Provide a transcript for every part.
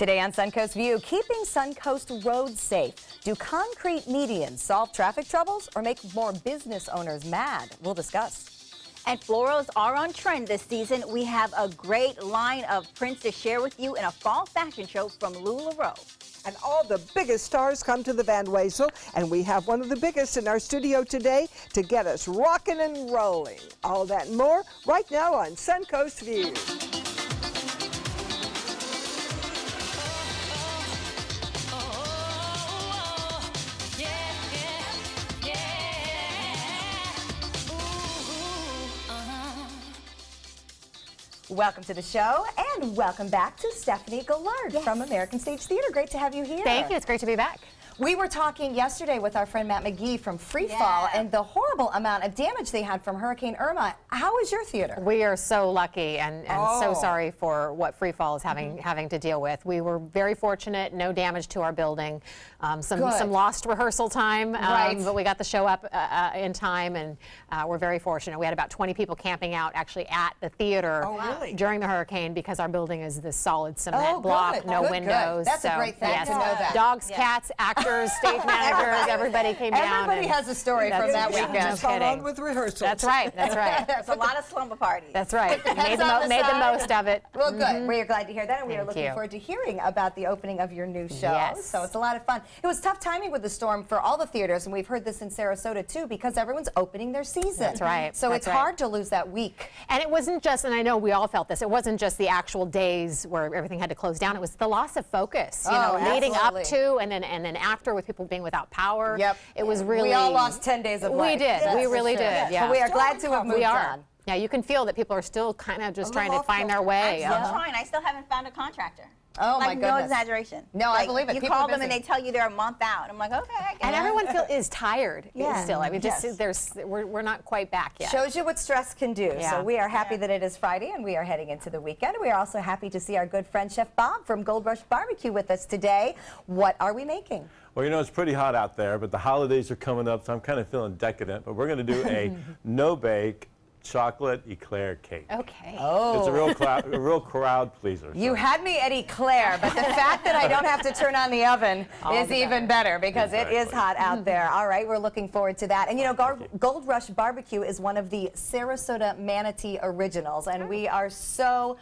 Today on Suncoast View, keeping Suncoast roads safe. Do concrete medians solve traffic troubles or make more business owners mad? We'll discuss. And florals are on trend this season. We have a great line of prints to share with you in a fall fashion show from LuLaRoe. And all the biggest stars come to the Van Wezel, and we have one of the biggest in our studio today to get us rocking and rolling. All that and more right now on Suncoast View. Welcome to the show, and welcome back to Stephanie Gillard from American Stage Theater. Great to have you here. Thank you. It's great to be back. We were talking yesterday with our friend Matt McGee from Free Fall and the horrible amount of damage they had from Hurricane Irma. How is your theater? We are so lucky and so sorry for what Free Fall is having to deal with. We were very fortunate, no damage to our building. Some lost rehearsal time, but we got the show up in time, and we're very fortunate. We had about 20 people camping out actually at the theater during the hurricane because our building is this solid cement block, no windows. That's a great thing to know that. Dogs, cats, actors, stage managers, everybody came down. Everybody has a story from that weekend. Just got on with rehearsals. That's right. That's right. There's a lot of slumber parties. That's right. Made the most of it. Well, good. We are glad to hear that, and we are looking forward to hearing about the opening of your new show. Yes. So it's a lot of fun. It was tough timing with the storm for all the theaters, and we've heard this in Sarasota too, because everyone's opening their season. That's right. So it's hard to lose that week. And it wasn't just, and I know we all felt this, it wasn't just the actual days where everything had to close down. It was the loss of focus, you know, leading up to and then after, with people being without power. Yep. It was really. We all lost 10 days of life. We did. We really did. Yeah. But we are glad to have moved on. Yeah, you can feel that people are still kind of just trying to find their way. I'm still trying. I still haven't found a contractor. Oh, my goodness. No exaggeration. No, I believe it. You People call are them busy. and they tell you they're a month out. I'm like, okay, I get And it. everyone is tired still. I mean, Yes. we're not quite back yet. Shows you what stress can do. Yeah. So we are happy that it is Friday and we are heading into the weekend. We are also happy to see our good friend Chef Bob from Gold Rush Barbecue with us today. What are we making? Well, you know, it's pretty hot out there, but the holidays are coming up, so I'm kind of feeling decadent. But we're going to do a no-bake chocolate eclair cake. Okay. Oh. It's a real crowd pleaser. You had me at eclair, but the fact that I don't have to turn on the oven is even better because it is hot out there. All right, we're looking forward to that. And you know, Gold Rush Barbecue is one of the Sarasota Manatee originals, and we are so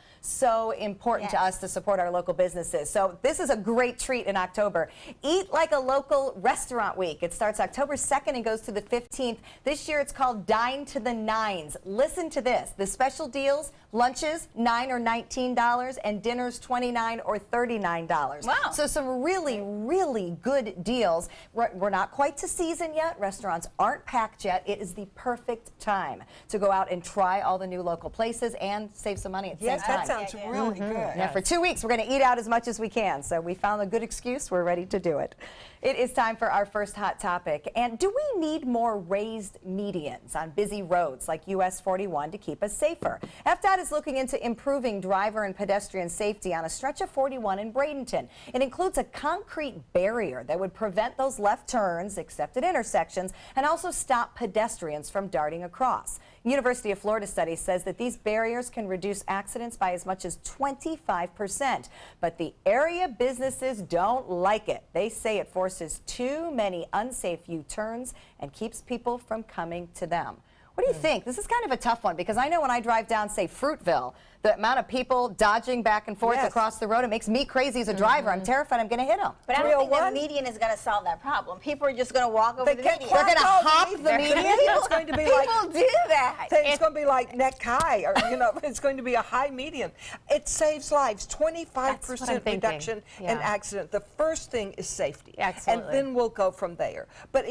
important to us to support our local businesses. So this is a great treat in October. Eat like a local restaurant week. It starts October 2nd and goes to the 15th. This year it's called Dine to the Nines. Listen to this. The special deals, lunches $9 or $19 and dinners $29 or $39. Wow. So some really good deals. We're not quite to season yet. Restaurants aren't packed yet. It is the perfect time to go out and try all the new local places and save some money at the same time. That sounds really good. Yeah, for 2 weeks, we're going to eat out as much as we can. So we found a good excuse. We're ready to do it. It is time for our first hot topic. And do we need more raised medians on busy roads like US 41 to keep us safer? FDOT is looking into improving driver and pedestrian safety on a stretch of 41 in Bradenton. It includes a concrete barrier that would prevent those left turns, except at intersections, and also stop pedestrians from darting across. University of Florida study says that these barriers can reduce accidents by as much as 25%. But the area businesses don't like it. They say it forces too many unsafe U-turns and keeps people from coming to them. What do you think? This is kind of a tough one because I know when I drive down, say, Fruitville, the amount of people dodging back and forth across the road, it makes me crazy as a driver. I'm terrified I'm going to hit them. But I don't think the median is going to solve that problem. People are just going to walk over the median. They're going to hop the median? It's going to be People do that. It's going to be like neck high, or it's going to be a high median. It saves lives. 25% reduction in accident. The first thing is safety, and then we'll go from there. But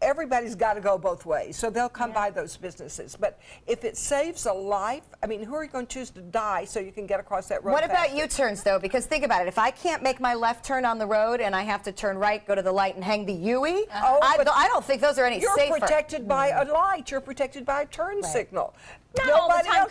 everybody's got to go both ways, so they'll come by those businesses. But if it saves a life, I mean, who are you going to choose to die so you can get across that road? What about U-turns, though? Because think about it. If I can't make my left turn on the road and I have to turn right, go to the light, and hang the U-ey, I don't think those are any safer. You're protected by a light. You're protected by a turn signal. Not all the time,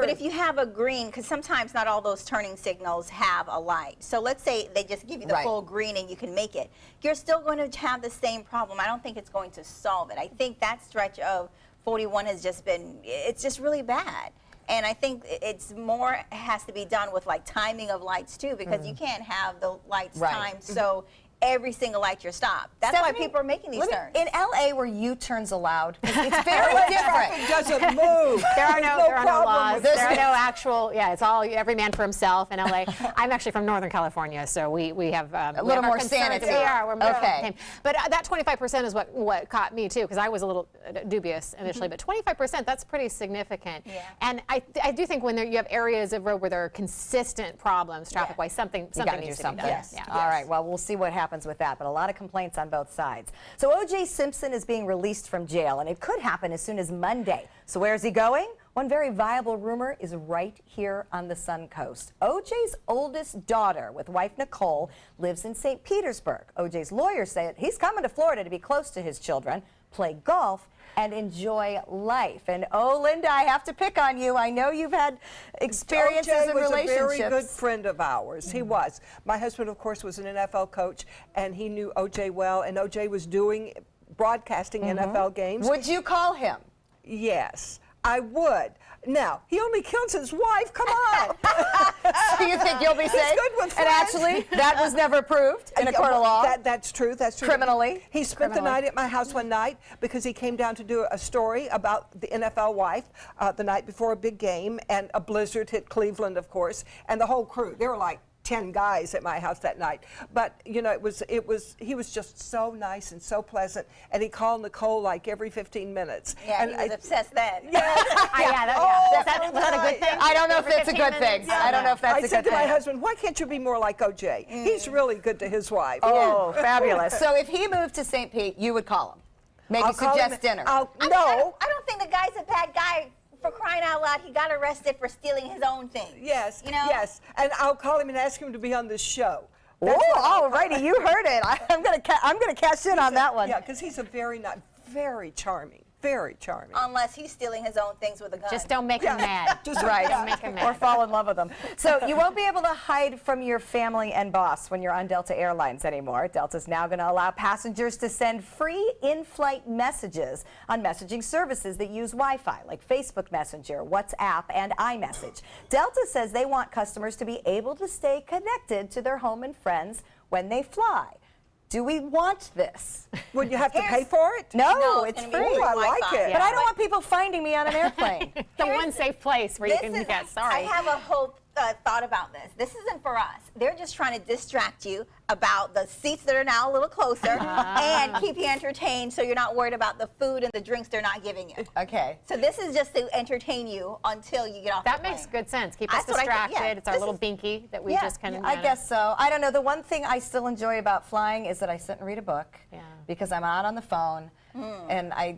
but if you have a green, because sometimes not all those turning signals have a light. So let's say they just give you the full green and you can make it. You're still going to have the same problem. I don't think it's going to solve it. I think that stretch of 41 has just been, it's just really bad. And I think it's more has to be done with like timing of lights too, because you can't have the lights timed so every single light you're stopped. That's Stephanie, why people are making these turns. In LA, were U-turns allowed? It's very different. It doesn't move. There are no laws. There are no actual, it's all every man for himself in LA. I'm actually from Northern California, so we have a little more sanity. We're more okay. But that 25% is what caught me too, because I was a little dubious initially, but 25%, that's pretty significant. Yeah. And I do think when you have areas of road where there are consistent problems traffic-wise, something needs to be done. Yes. Yeah. All right, well, we'll see what happens with that, but a lot of complaints on both sides. So O.J. Simpson is being released from jail, and it could happen as soon as Monday. So where is he going? One very viable rumor is right here on the Suncoast. O.J.'s oldest daughter, with wife Nicole, lives in St. Petersburg. O.J.'s lawyers say he's coming to Florida to be close to his children, play golf, and enjoy life. And Linda, I have to pick on you. I know you've had experiences in relationships. O.J. was a very good friend of ours. He was. My husband, of course, was an NFL coach, and he knew O.J. well, and O.J. was broadcasting NFL games. Would you call him? Yes, I would. Now, he only kills his wife. Come on. So you think you'll be safe? He's good with friends. And actually, that was never proved in a court of law. That's true. That's true. Criminally. He spent the night at my house one night because he came down to do a story about the NFL wife the night before a big game, and a blizzard hit Cleveland, of course, and the whole crew. They were like 10 guys at my house that night. But you know, he was just so nice and so pleasant, and he called Nicole like every 15 minutes. Yeah, and he was obsessed then. Yeah. Was that a good thing? I don't know if that's a good thing. I don't know if that's a good thing. I said to my husband, why can't you be more like O.J.? He's really good to his wife. Oh, fabulous. So if he moved to St. Pete, you would call him? Maybe suggest dinner? I don't think the guy's a bad guy. For crying out loud, he got arrested for stealing his own thing. Yes, you know? yes. And I'll call him and ask him to be on this show. Oh, all righty, you heard it. I'm gonna cash in on that one. Yeah, because he's a very charming. Very charming. Unless he's stealing his own things with a gun. Just don't make him mad. Just right. Don't make him mad. Or fall in love with them. So you won't be able to hide from your family and boss when you're on Delta Airlines anymore. Delta's now going to allow passengers to send free in-flight messages on messaging services that use Wi-Fi, like Facebook Messenger, WhatsApp, and iMessage. Delta says they want customers to be able to stay connected to their home and friends when they fly. Do we want this? Would you have to pay for it? No, it's free. Ooh, I like it. But I don't want people finding me on an airplane. It's the one safe place where you can get sorry. I have a whole thought about this. This isn't for us. They're just trying to distract you about the seats that are now a little closer and keep you entertained so you're not worried about the food and the drinks they're not giving you. Okay. So this is just to entertain you until you get off the plane. That makes good sense. Keep us distracted. It's our little binky that we just kind of I guess so. I don't know. The one thing I still enjoy about flying is that I sit and read a book because I'm out on the phone. And I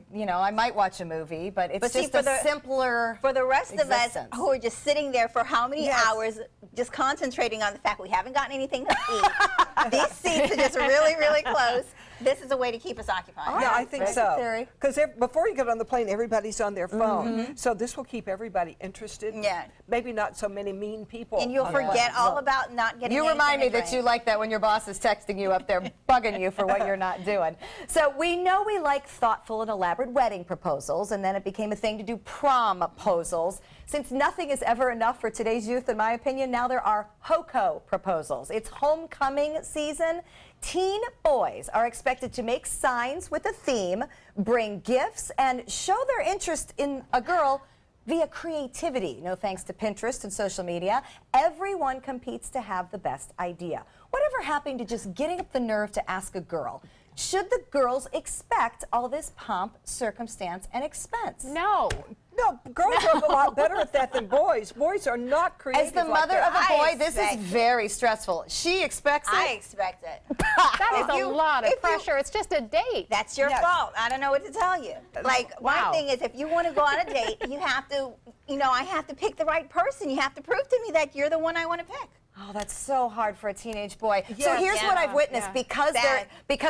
might watch a movie, but it's just a simpler For the rest existence. of us who are just sitting there for how many hours just concentrating on the fact we haven't gotten anything to eat. These seats are just really, really close. This is a way to keep us occupied. Yeah, I think so. Because before you get on the plane, everybody's on their phone. So this will keep everybody interested. Yeah. Maybe not so many mean people. And you'll forget all about not getting You remind me that drink. you like that when your boss is texting you up there, bugging you for what you're not doing. So we know we like thoughtful and elaborate wedding proposals, and then it became a thing to do prom-posals. Since nothing is ever enough for today's youth, in my opinion, now there are HOCO proposals. It's homecoming season. Teen boys are expected to make signs with a theme, bring gifts, and show their interest in a girl via creativity. No thanks to Pinterest and social media. Everyone competes to have the best idea. Whatever happened to just getting up the nerve to ask a girl? Should the girls expect all this pomp, circumstance, and expense? No. No, girls are a lot better at that than boys. Boys are not creative. As the mother of a boy, this is very stressful. She expects it. I expect it. That is a lot of pressure. It's just a date. That's your fault. I don't know what to tell you. Like, my thing is, if you want to go on a date, you have to, I have to pick the right person. You have to prove to me that you're the one I want to pick. Oh, that's so hard for a teenage boy. Yes. So here's what I've witnessed. Because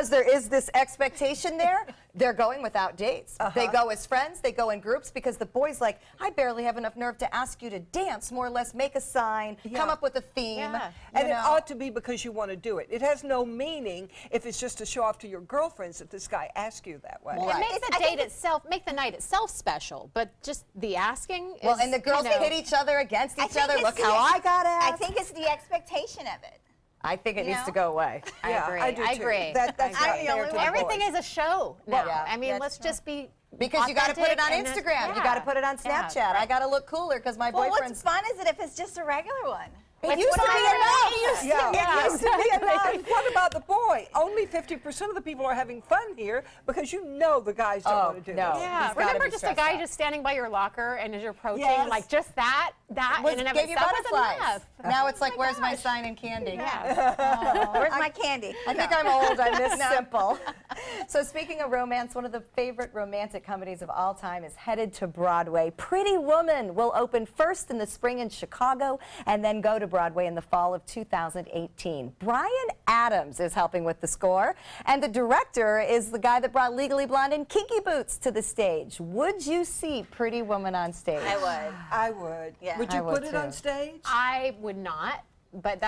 there is this expectation there, they're going without dates. They go as friends, they go in groups, because the boy's like, I barely have enough nerve to ask you to dance, more or less make a sign, come up with a theme. And it ought to be because you want to do it. It has no meaning if it's just to show off to your girlfriends that this guy asked you that way. It makes the date itself, make the night itself special, but just the asking is, well, and the girls hit each other against each other. Look how I got asked. I think it's the expectation of it. I think it needs to go away. I agree. I do too. I agree. That's not fair to the Everything boys. is a show now. Yeah. I mean, let's just be Because you got to put it on authentic Instagram. and You got to put it on Snapchat. Yeah. I got to look cooler because my Well, boyfriend's. what's fun is it if it's just a regular one? It used to be enough. It used to be enough. What about the boy? Only 50% of the people are having fun here because you know the guys don't want to do no. this. Yeah, He's gotta remember be just a stressed guy out. just standing by your locker, and as you're approaching, Yes. like just that in and of gave you itself was butterflies. enough. Now it's like, my where's my gosh. sign and candy? Where's my candy? I think I'm old. I'm this simple. So speaking of romance, one of the favorite romantic comedies of all time is headed to Broadway. Pretty Woman will open first in the spring in Chicago and then go to Broadway in the fall of 2018. Brian Adams is helping with the score, and the director is the guy that brought Legally Blonde and Kinky Boots to the stage. Would you see Pretty Woman on stage? I would. I would. Yeah. Would you I would put it on too. stage? I would not, but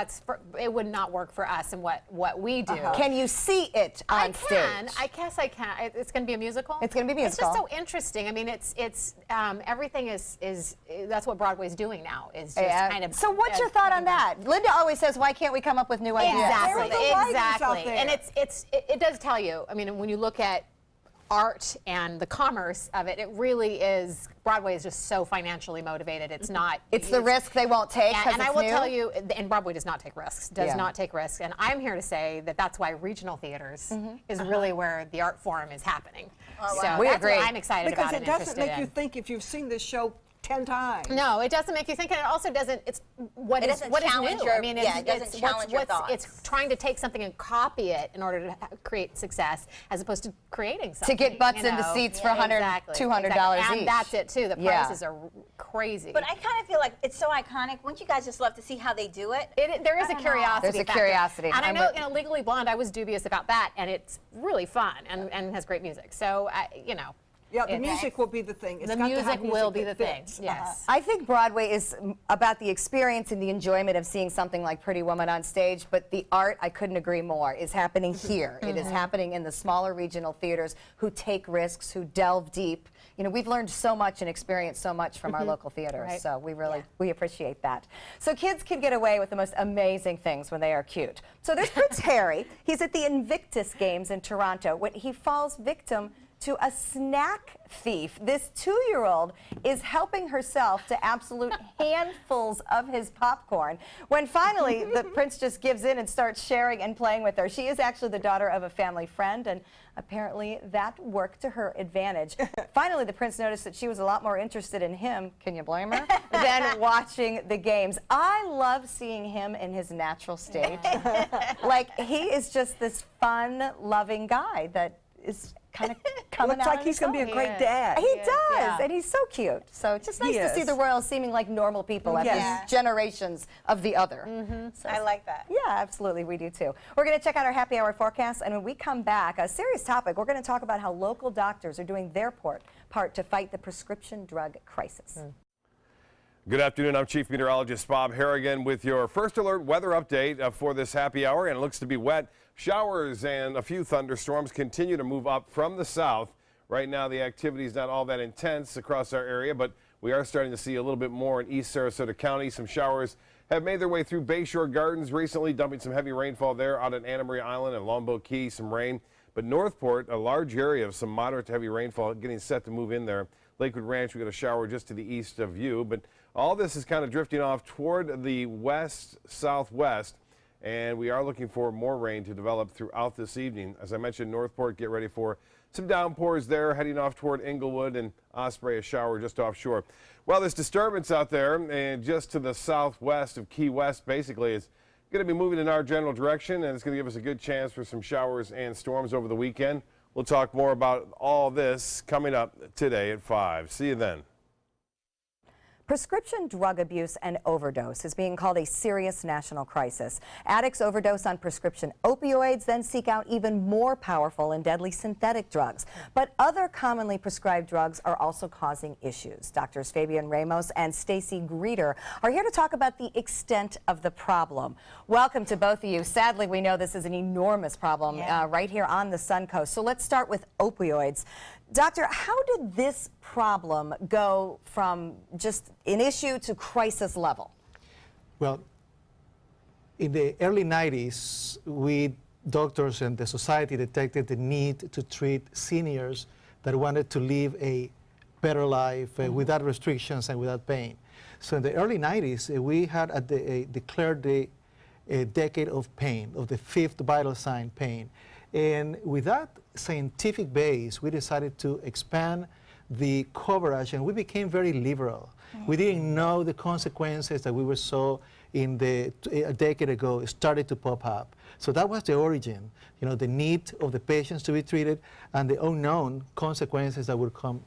it would not work for us and what we do. Can you see it on stage? I guess I can. It's going to be a musical. It's gonna be a musical. It's just so interesting. I mean, it's everything is that's what Broadway's doing now. Is just kind of. So what's your thought on that? Linda always says, why can't we come up with new ideas? Exactly. There are the writers out Exactly. there. And it does tell you. I mean, when you look at art and the commerce of it, it really is. Broadway is just so financially motivated. It's not. It's the risk they won't take. And I will new. tell you, and Broadway does not take risks. Does not take risks. And I'm here to say that that's why regional theaters is really where the art form is happening. So We that's agree. what I'm excited Because about it and doesn't interested make you in. think if you've seen this show 10 times. No, it doesn't make you think, and it also doesn't. It's what It is doesn't what is challenge new. your- I mean, it's, yeah, it doesn't it's challenge your thoughts. It's trying to take something and copy it in order to create success, as opposed to creating something. To get butts you in the know. seats for $100, $200 And each. that's it too. The Yeah. prices are crazy. But I kind of feel like it's so iconic. Wouldn't you guys just love to see how they do it? There is a curiosity. There's a factor. curiosity. And I I'm know, with- Legally Blonde, I was dubious about that, and it's really fun and has great music. So, Yeah, the music will be the thing. It's the got to have music will be that the thing. fits. Yes. I think Broadway is about the experience and the enjoyment of seeing something like Pretty Woman on stage, but the art, I couldn't agree more, is happening here. It is happening in the smaller regional theaters who take risks, who delve deep. You know, we've learned so much and experienced so much from our local theaters, Right. so we appreciate that. So kids can get away with the most amazing things when they are cute. So there's Prince Harry. He's at the Invictus Games in Toronto when he falls victim to a snack thief. This 2-year-old is helping herself to absolute handfuls of his popcorn when finally the prince just gives in and starts sharing and playing with her. She is actually the daughter of a family friend, and apparently that worked to her advantage. Finally, the prince noticed that she was a lot more interested in him, can you blame her, than watching the games. I love seeing him in his natural state. Like, he is just this fun, loving guy that is kind of coming Looks out like on he's his going to be own. a great dad. He does, yeah. and he's so cute. So it's just nice He to see is. the royals seeming like normal people after Yes. generations of the other. So, I like that. yeah, absolutely, we do too. We're going to check out our happy hour forecast, and when we come back, a serious topic, we're going to talk about how local doctors are doing their part to fight the prescription drug crisis. Good afternoon. I'm Chief Meteorologist Bob Harrigan with your first alert weather update for this happy hour, and it looks to be wet. Showers and a few thunderstorms continue to move up from the south. Right now, the activity is not all that intense across our area, but we are starting to see a little bit more in East Sarasota County. Some showers have made their way through Bayshore Gardens recently, dumping some heavy rainfall there out at Anna Maria Island and Longboat Key, some rain. But Northport, a large area of some moderate to heavy rainfall getting set to move in there. Lakewood Ranch, we got a shower just to the east of you, but all this is kind of drifting off toward the west-southwest, and we are looking for more rain to develop throughout this evening. As I mentioned, Northport, get ready for some downpours there, heading off toward Inglewood and Osprey, a shower just offshore. Well, this disturbance out there and just to the southwest of Key West basically is going to be moving in our general direction, and it's going to give us a good chance for some showers and storms over the weekend. We'll talk more about all this coming up today at 5. See you then. Prescription drug abuse and overdose is being called a serious national crisis. Addicts overdose on prescription opioids, then seek out even more powerful and deadly synthetic drugs. But other commonly prescribed drugs are also causing issues. Doctors Fabian Ramos and Stacy Greeter are here to talk about the extent of the problem. Welcome to both of you. Sadly, we know this is an enormous problem right here on the Suncoast. So let's start with opioids. Doctor, how did this problem go from just an issue to crisis level? Well, in the early 90s, we doctors and the society detected the need to treat seniors that wanted to live a better life without restrictions and without pain. So in the early 90s, we had declared the decade of pain, of the fifth vital sign, pain. And with that scientific base, we decided to expand the coverage, and we became very liberal. We didn't know the consequences that we saw in a decade ago started to pop up. So that was the origin, you know, the need of the patients to be treated and the unknown consequences that would come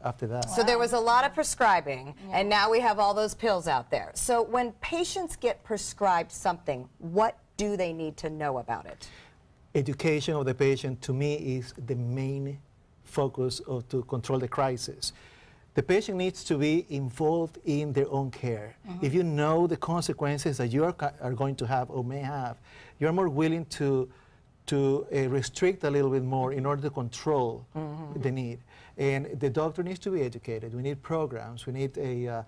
after that. So there was a lot of prescribing, and now we have all those pills out there. So when patients get prescribed something, what do they need to know about it? Education of the patient, to me, is the main focus to control the crisis. The patient needs to be involved in their own care. If you know the consequences that you are going to have or may have, you're more willing to restrict a little bit more in order to control the need. And the doctor needs to be educated. We need programs. We need the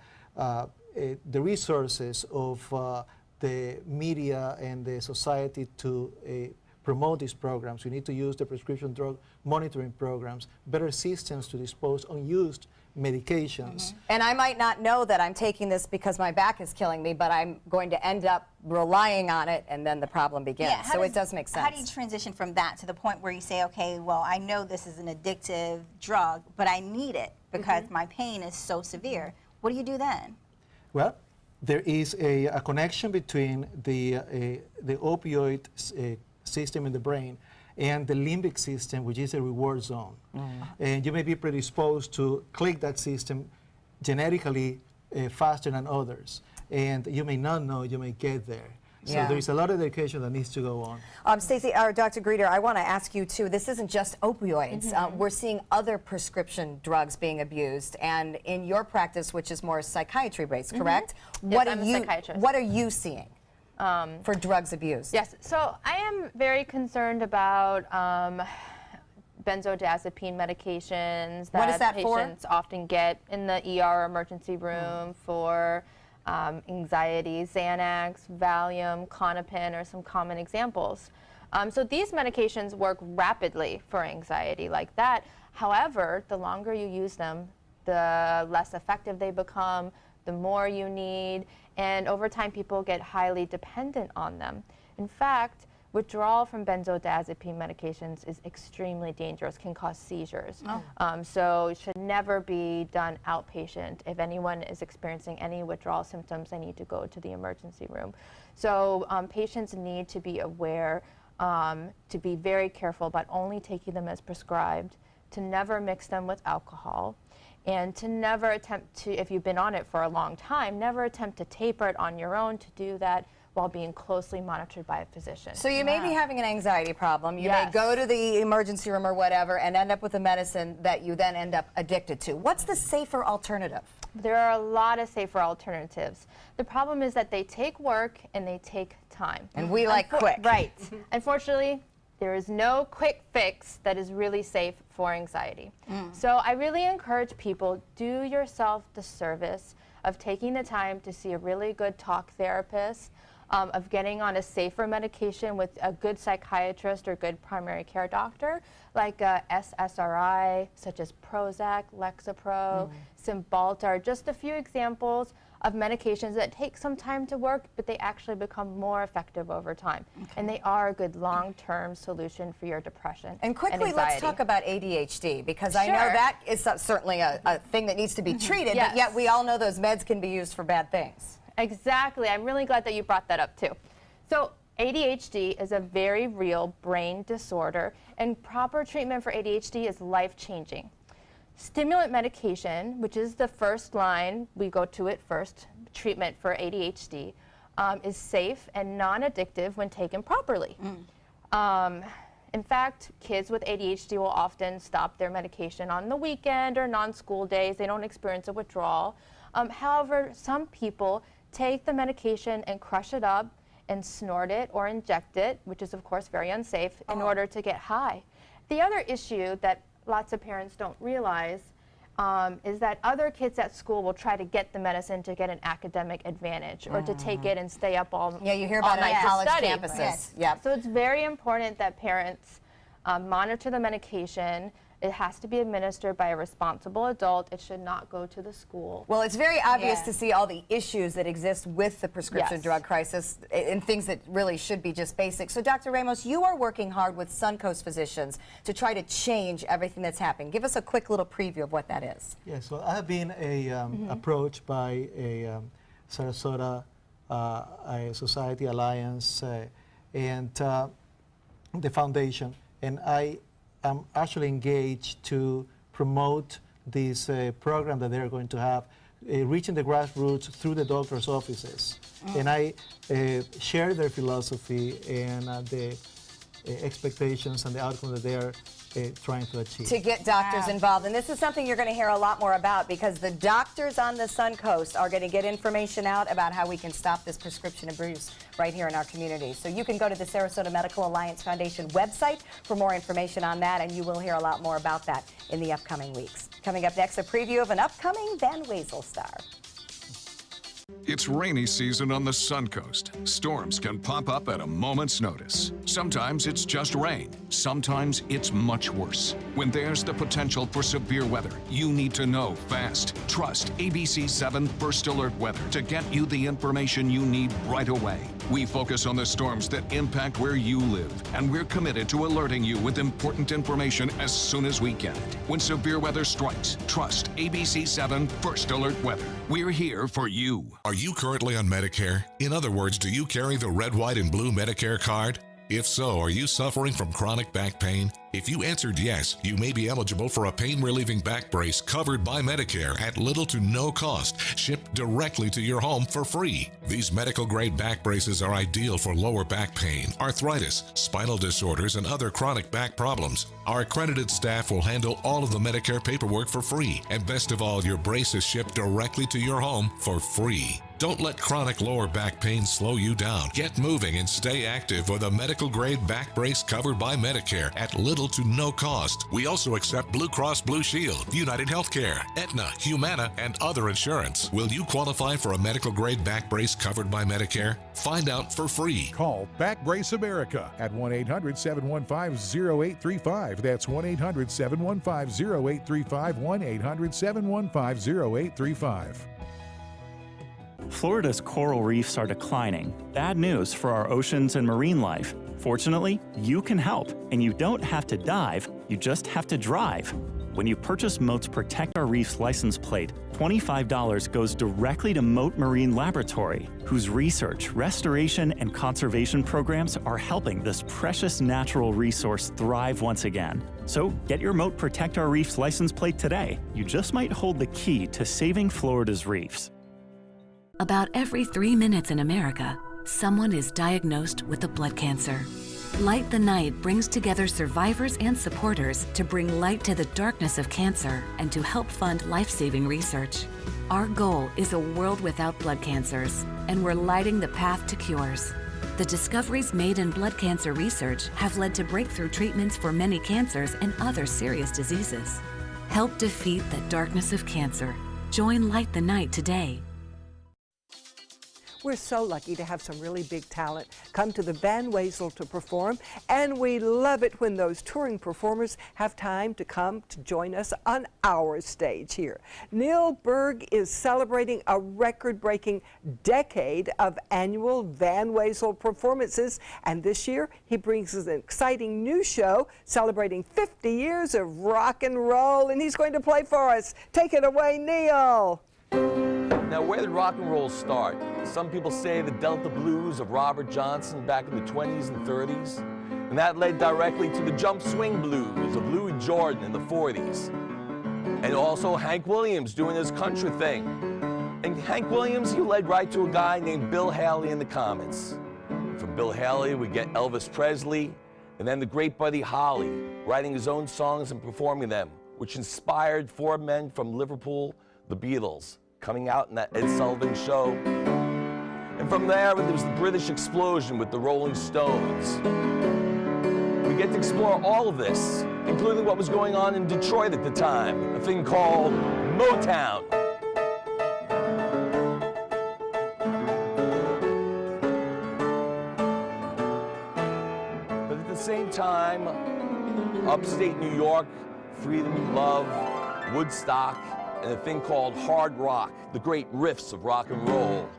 resources of the media and the society to promote these programs. We need to use the prescription drug monitoring programs, better systems to dispose unused medications. And I might not know that I'm taking this because my back is killing me, but I'm going to end up relying on it, and then the problem begins. Yeah, so it does make sense. How do you transition from that to the point where you say, okay, well, I know this is an addictive drug, but I need it because my pain is so severe? What do you do then? Well, there is a connection between the opioid system in the brain and the limbic system, which is a reward zone. And you may be predisposed to click that system genetically faster than others. And you may not know, you may get there. So there is a lot of education that needs to go on. Stacy, Dr. Greeter, I want to ask you too, this isn't just opioids. We're seeing other prescription drugs being abused, and in your practice, which is more psychiatry-based, correct? Yes, I'm a psychiatrist. What are you seeing for drugs abused? Yes, so I am very concerned about benzodiazepine medications that patients often get in the ER emergency room for anxiety. Xanax, Valium, Klonopin are some common examples. So these medications work rapidly for anxiety like that. However, the longer you use them, the less effective they become, the more you need, and over time people get highly dependent on them. In fact, withdrawal from benzodiazepine medications is extremely dangerous, can cause seizures. So it should never be done outpatient. If anyone is experiencing any withdrawal symptoms, they need to go to the emergency room. So patients need to be aware, to be very careful about only taking them as prescribed, to never mix them with alcohol, and to never attempt to, if you've been on it for a long time, never attempt to taper it on your own, to do that while being closely monitored by a physician. So you may be having an anxiety problem. You may go to the emergency room or whatever and end up with a medicine that you then end up addicted to. What's the safer alternative? There are a lot of safer alternatives. The problem is that they take work and they take time. And we like quick. Right. Unfortunately, there is no quick fix that is really safe for anxiety. So I really encourage people, do yourself the service of taking the time to see a really good talk therapist, of getting on a safer medication with a good psychiatrist or good primary care doctor, like SSRI, such as Prozac, Lexapro, Cymbalta, are just a few examples of medications that take some time to work, but they actually become more effective over time. And they are a good long-term solution for your depression and quickly, and let's talk about ADHD, because I know that is certainly a thing that needs to be treated, but yet we all know those meds can be used for bad things. Exactly. I'm really glad that you brought that up too. So ADHD is a very real brain disorder, and proper treatment for ADHD is life-changing. Stimulant medication, which is the first line, we go to it first, treatment for ADHD, is safe and non-addictive when taken properly. In fact, kids with ADHD will often stop their medication on the weekend or non-school days. They don't experience a withdrawal. However, some people take the medication and crush it up and snort it or inject it, which is of course very unsafe, in order to get high. The other issue that lots of parents don't realize is that other kids at school will try to get the medicine to get an academic advantage or to take it and stay up all Yeah, you hear about it on college campuses. Yes. Yep. So it's very important that parents monitor the medication. It has to be administered by a responsible adult. It should not go to the school. Well, it's very obvious to see all the issues that exist with the prescription drug crisis and things that really should be just basic. So, Dr. Ramos, you are working hard with Suncoast physicians to try to change everything that's happening. Give us a quick little preview of what that is. Yes, well, I have been approached by a Sarasota a Society Alliance and the foundation, and I am actually engaged to promote this program that they're going to have, reaching the grassroots through the doctor's offices. And I share their philosophy and the expectations and the outcome that they are trying to achieve. To get doctors involved. And this is something you're going to hear a lot more about, because the doctors on the Suncoast are going to get information out about how we can stop this prescription abuse right here in our community. So you can go to the Sarasota Medical Alliance Foundation website for more information on that, and you will hear a lot more about that in the upcoming weeks. Coming up next, a preview of an upcoming Van Wezel star. It's rainy season on the Suncoast. Storms can pop up at a moment's notice. Sometimes it's just rain. Sometimes it's much worse. When there's the potential for severe weather, you need to know fast. Trust ABC 7 First Alert Weather to get you the information you need right away. We focus on the storms that impact where you live, and we're committed to alerting you with important information as soon as we get it. When severe weather strikes, trust ABC 7 First Alert Weather. We're here for you. Are you currently on Medicare? In other words, do you carry the red, white, and blue Medicare card? If so, are you suffering from chronic back pain? If you answered yes, you may be eligible for a pain-relieving back brace covered by Medicare at little to no cost, shipped directly to your home for free. These medical-grade back braces are ideal for lower back pain, arthritis, spinal disorders, and other chronic back problems. Our accredited staff will handle all of the Medicare paperwork for free, and best of all, your brace is shipped directly to your home for free. Don't let chronic lower back pain slow you down. Get moving and stay active with a medical-grade back brace covered by Medicare at little to no cost. We also accept Blue Cross Blue Shield, United Healthcare, Aetna, Humana, and other insurance. Will you qualify for a medical-grade back brace covered by Medicare? Find out for free. Call Back Brace America at 1-800-715-0835. That's 1-800-715-0835, 1-800-715-0835. Florida's coral reefs are declining. Bad news for our oceans and marine life. Fortunately, you can help, and you don't have to dive, you just have to drive. When you purchase Moat's Protect Our Reefs license plate, $25 goes directly to Moat Marine Laboratory, whose research, restoration, and conservation programs are helping this precious natural resource thrive once again. So get your Moat Protect Our Reefs license plate today. You just might hold the key to saving Florida's reefs. About every 3 minutes in America, someone is diagnosed with a blood cancer. Light the Night brings together survivors and supporters to bring light to the darkness of cancer and to help fund life-saving research. Our goal is a world without blood cancers, and we're lighting the path to cures. The discoveries made in blood cancer research have led to breakthrough treatments for many cancers and other serious diseases. Help defeat the darkness of cancer. Join Light the Night today. We're so lucky to have some really big talent come to the Van Wezel to perform, and we love it when those touring performers have time to come to join us on our stage here. Neil Berg is celebrating a record-breaking decade of annual Van Wezel performances, and this year he brings us an exciting new show celebrating 50 years of rock and roll, and he's going to play for us. Take it away, Neil. Now, where did rock and roll start? Some people say the Delta blues of Robert Johnson back in the 20s and 30s. And that led directly to the jump swing blues of Louis Jordan in the 40s. And also Hank Williams doing his country thing. And Hank Williams, he led right to a guy named Bill Haley in the Comets. From Bill Haley, we get Elvis Presley, and then the great Buddy Holly, writing his own songs and performing them, which inspired four men from Liverpool, the Beatles, coming out in that Ed Sullivan Show. And from there was the British explosion with the Rolling Stones. We get to explore all of this, including what was going on in Detroit at the time, a thing called Motown. But at the same time, upstate New York, freedom, love, Woodstock, and a thing called hard rock, the great riffs of rock and roll.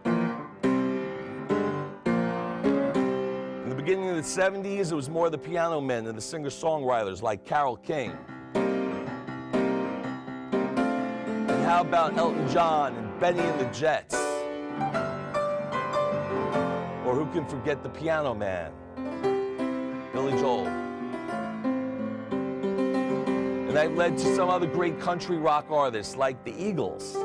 In the beginning of the 70s, it was more the piano men and the singer-songwriters like Carole King. And how about Elton John and Benny and the Jets? Or who can forget the piano man, Billy Joel? And that led to some other great country rock artists like the Eagles.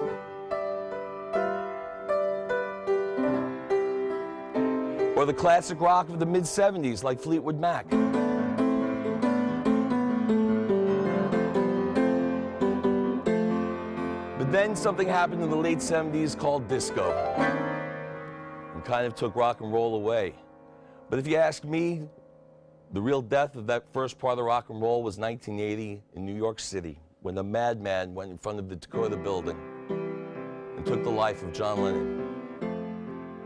Or the classic rock of the mid-70s like Fleetwood Mac. But then something happened in the late 70s called disco. And kind of took rock and roll away. But if you ask me, the real death of that first part of the rock and roll was 1980 in New York City, when the madman went in front of the Dakota building and took the life of John Lennon.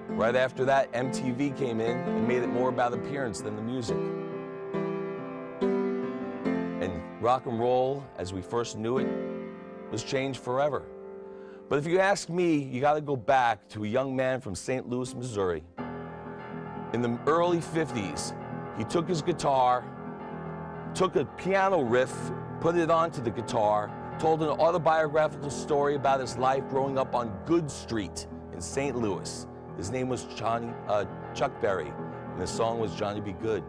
Right after that, MTV came in and made it more about appearance than the music. And rock and roll, as we first knew it, was changed forever. But if you ask me, you gotta go back to a young man from St. Louis, Missouri. In the early 50s, he took his guitar, took a piano riff, put it onto the guitar, told an autobiographical story about his life growing up on Good Street in St. Louis. His name was Chuck Berry, and the song was Johnny Be Good.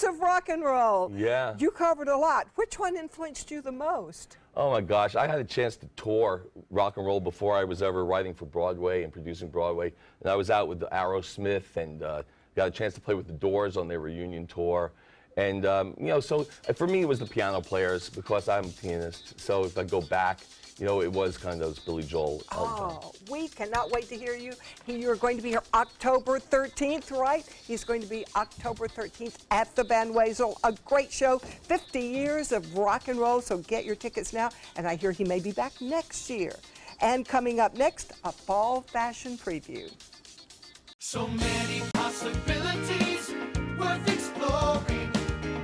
Of rock and roll. Yeah. You covered a lot. Which one influenced you the most? Oh my gosh, I had a chance to tour rock and roll before I was ever writing for Broadway and producing Broadway. And I was out with Aerosmith and got a chance to play with the Doors on their reunion tour. And, you know, so for me it was the piano players because I'm a pianist. So if I go back, you know, it was kind of those Billy Joel. Oh, we cannot wait to hear you. You're going to be here October 13th, right? He's going to be October 13th at the Van Wezel. A great show, 50 years of rock and roll, so get your tickets now. And I hear he may be back next year. And coming up next, a fall fashion preview. So many possibilities worth exploring.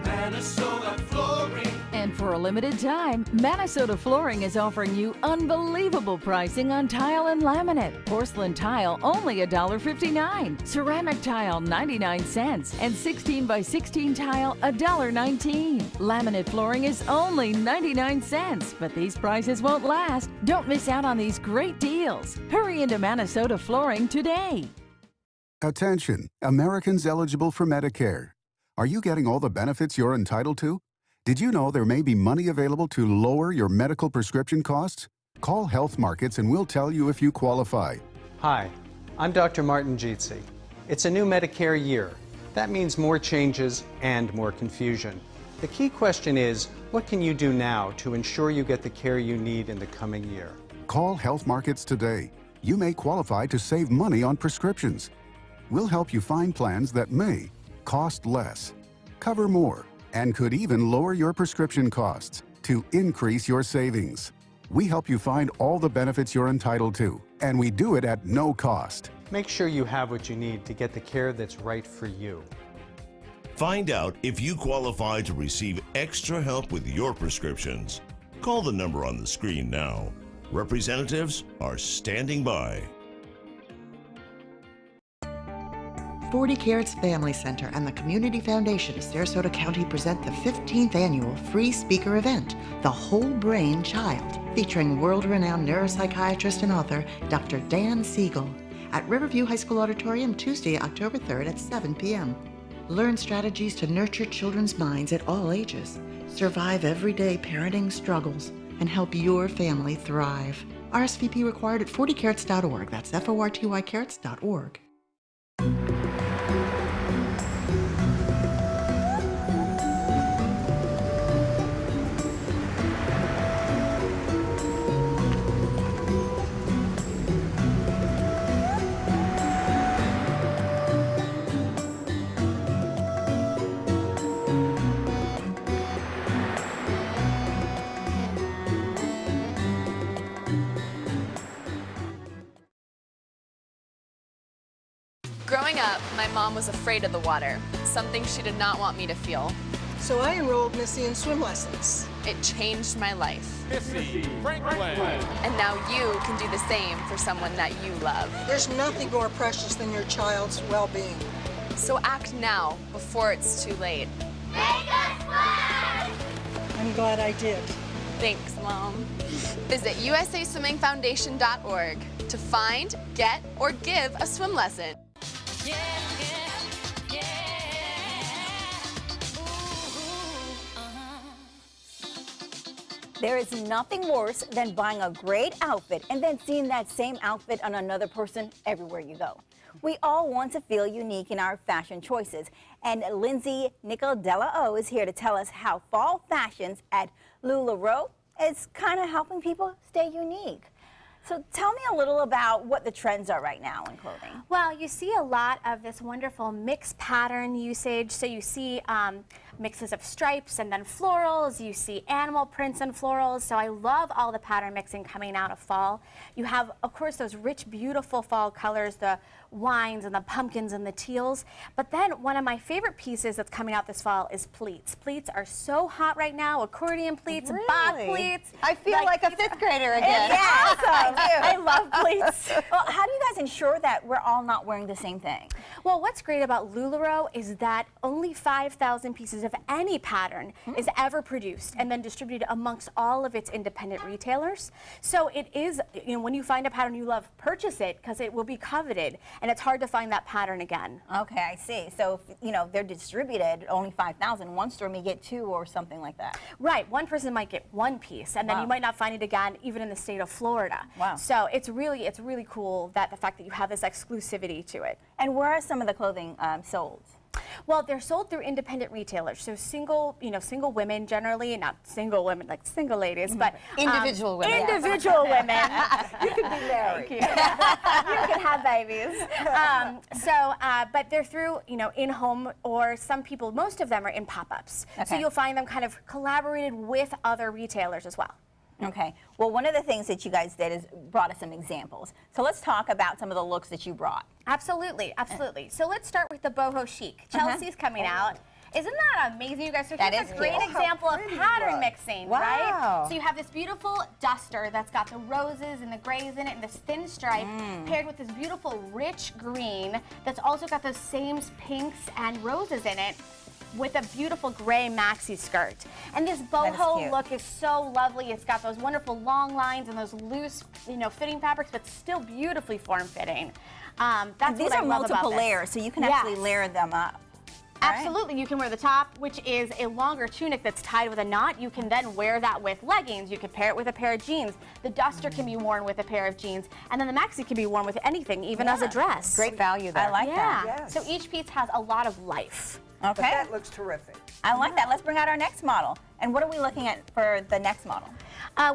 Minnesota Flooring. And for a limited time, Minnesota Flooring is offering you unbelievable pricing on tile and laminate. Porcelain tile only $1.59. Ceramic tile 99 cents. And 16 by 16 tile $1.19. Laminate flooring is only 99 cents. But these prices won't last. Don't miss out on these great deals. Hurry into Minnesota Flooring today. Attention, Americans eligible for Medicare. Are you getting all the benefits you're entitled to? Did you know there may be money available to lower your medical prescription costs? Call Health Markets and we'll tell you if you qualify. Hi, I'm Dr. Martin Jeetzy. It's a new Medicare year. That means more changes and more confusion. The key question is, what can you do now to ensure you get the care you need in the coming year? Call Health Markets today. You may qualify to save money on prescriptions. We'll help you find plans that may cost less, cover more, and could even lower your prescription costs to increase your savings. We help you find all the benefits you're entitled to, and we do it at no cost. Make sure you have what you need to get the care that's right for you. Find out if you qualify to receive extra help with your prescriptions. Call the number on the screen now. Representatives are standing by. 40 Carats Family Center and the Community Foundation of Sarasota County present the 15th annual free speaker event, The Whole Brain Child, featuring world-renowned neuropsychiatrist and author Dr. Dan Siegel at Riverview High School Auditorium Tuesday, October 3rd at 7 p.m. Learn strategies to nurture children's minds at all ages, survive everyday parenting struggles, and help your family thrive. RSVP required at 40carats.org. That's FORTYcarats.org. Growing up, my mom was afraid of the water, something she did not want me to feel. So I enrolled Missy in swim lessons. It changed my life. Missy Franklin. And now you can do the same for someone that you love. There's nothing more precious than your child's well-being. So act now, before it's too late. Make us fly! I'm glad I did. Thanks, Mom. Visit usaswimmingfoundation.org to find, get, or give a swim lesson. There is nothing worse than buying a great outfit and then seeing that same outfit on another person everywhere you go. We all want to feel unique in our fashion choices, and Lindsay Nicodella-O is here to tell us how fall fashions at LuLaRoe is kind of helping people stay unique. So tell me a little about what the trends are right now in clothing. Well, you see a lot of this wonderful mixed pattern usage. So you see mixes of stripes and then florals. You see animal prints and florals. So I love all the pattern mixing coming out of fall. You have, of course, those rich, beautiful fall colors, the wines and the pumpkins and the teals. But then one of my favorite pieces that's coming out this fall is pleats. Pleats are so hot right now. Accordion pleats, bob pleats. I feel like a fifth grader again. Yes, Awesome. I love pleats. Well, how do you guys ensure that we're all not wearing the same thing? Well, what's great about LuLaRoe is that only 5,000 pieces of any pattern is ever produced and then distributed amongst all of its independent retailers. So it is, you know, when you find a pattern you love, purchase it because it will be coveted, and it's hard to find that pattern again. Okay, I see. So, if, you know, they're distributed only 5,000. One store may get 2 or something like that. Right. One person might get 1 piece, and then you might not find it again, even in the state of Florida. Wow. So it's really cool that the fact that you have this exclusivity to it. And where are some of the clothing sold? Well, they're sold through independent retailers, so single women generally, not single women like single ladies, but individual women. Individual women. You can be married. You can have babies. But they're through, in-home, or some people, most of them are in pop-ups. Okay. So you'll find them kind of collaborated with other retailers as well. Okay. Well, one of the things that you guys did is brought us some examples. So let's talk about some of the looks that you brought. Absolutely, absolutely. So let's start with the boho chic. Chelsea's coming out. Isn't that amazing, you guys? So here's a great example of pattern mixing, right? So you have this beautiful duster that's got the roses and the grays in it and this thin stripe paired with this beautiful rich green that's also got those same pinks and roses in it, with a beautiful gray maxi skirt. And this boho look is so lovely. It's got those wonderful long lines and those loose, fitting fabrics, but still beautifully form-fitting. These are multiple layers, so you can actually layer them up. Absolutely. You can wear the top, which is a longer tunic that's tied with a knot. You can then wear that with leggings. You can pair it with a pair of jeans. The duster can be worn with a pair of jeans. And then the maxi can be worn with anything, even as a dress. Great value there. I like that. Yes. So each piece has a lot of life. Okay. But that looks terrific. I like that. Let's bring out our next model. And what are we looking at for the next model?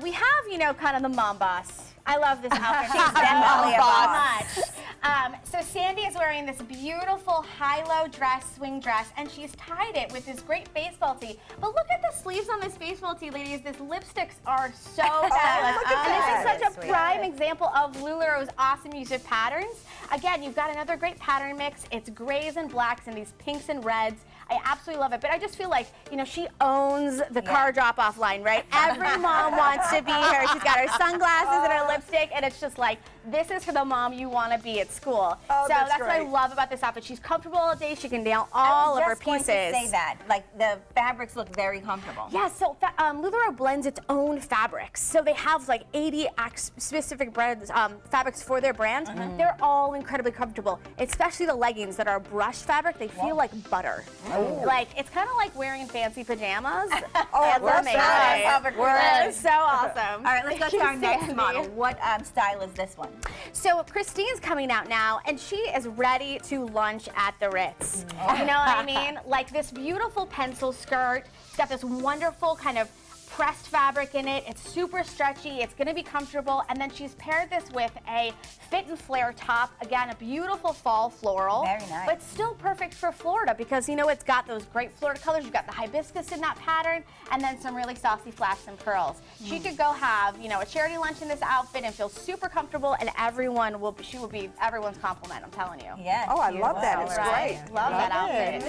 We have, kind of the mom boss. I love this outfit. She's definitely a boss. So Sandy is wearing this beautiful high-low dress, swing dress, and she's tied it with this great baseball tee. But look at the sleeves on this baseball tee, ladies. These lipsticks are so fabulous. Look at and this is such a prime example of LuLaRoe's awesome use of patterns. Again, you've got another great pattern mix. It's grays and blacks and these pinks and reds. I absolutely love it, but I just feel like, you know, she owns the car drop-off line, right? Every mom wants to be her. She's got her sunglasses and her lipstick, and it's just like, this is for the mom you want to be at school. Oh, so that's what I love about this outfit. She's comfortable all day. She can nail all of her pieces. I was just going to say that. Like, the fabrics look very comfortable. Yeah, so LuLaRoe blends its own fabrics. So they have like 80 specific brands, fabrics for their brand. They're all incredibly comfortable, especially the leggings that are brushed fabric. They feel like butter. Like, it's kind of like wearing fancy pajamas. We're so awesome. All right, let's go to our next model. What style is this one? So Christine's coming out now, and she is ready to lunch at the Ritz. You know what I mean? Like this beautiful pencil skirt. It's got this wonderful kind of pressed fabric in it. It's super stretchy. It's going to be comfortable. And then she's paired this with a fit and flare top. Again, a beautiful fall floral. Very nice. But still perfect for Florida because, you know, it's got those great Florida colors. You've got the hibiscus in that pattern and then some really saucy flax and pearls. She could go have, you know, a charity lunch in this outfit and feel super comfortable, and she will be everyone's compliment, I'm telling you. Yes. Oh, I love that. It's great. Love that outfit.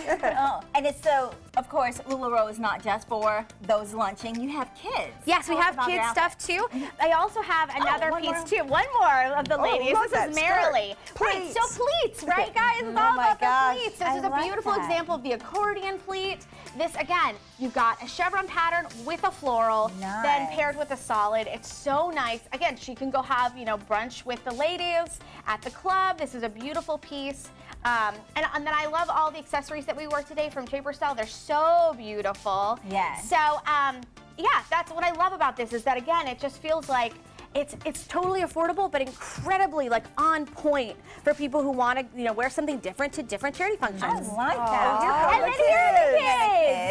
And it's so, of course, LuLaRoe is not just for those lunching. You have kids. Yes, we have kids stuff too. I also have another piece too. One more of the ladies. This is Marilee. Right, so pleats, right guys? It's all about the pleats. This is a beautiful example of the accordion pleat. This, again, you've got a chevron pattern with a floral, then paired with a solid. It's so nice. Again, she can go have, you know, brunch with the ladies at the club. This is a beautiful piece. And then I love all the accessories that we wore today from Shaper Style. They're so beautiful. Yes. So, yeah, that's what I love about this is that, again, it just feels like it's totally affordable, but incredibly like on point for people who want to, you know, wear something different to different charity functions. I like that. And then here are the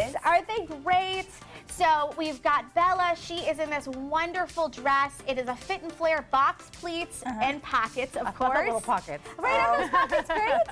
kids. Aren't they great? So we've got Bella. She is in this wonderful dress. It is a fit and flare box pleats and pockets, of course. Little pockets. Right on those pockets, great.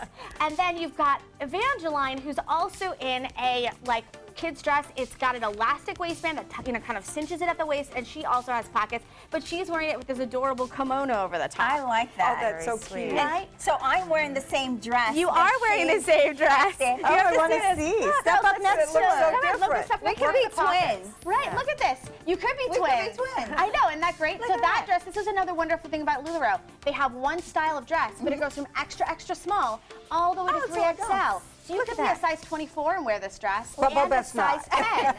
And then you've got Evangeline, who's also in a like kids dress. It's got an elastic waistband that, you know, kind of cinches it at the waist, and she also has pockets, but she's wearing it with this adorable kimono over the top. I like that. Oh, that's so cute. Right? So I'm wearing the same dress. You are wearing the same dress. I want to see. Step up next to it. We could be twins. Right, look at this. You could be twins. I know, isn't that great? So that dress, this is another wonderful thing about LuLaRoe. They have one style of dress, but it goes from extra, extra small all the way to 3XL. So you could be a size 24 and wear this dress, and a size 10.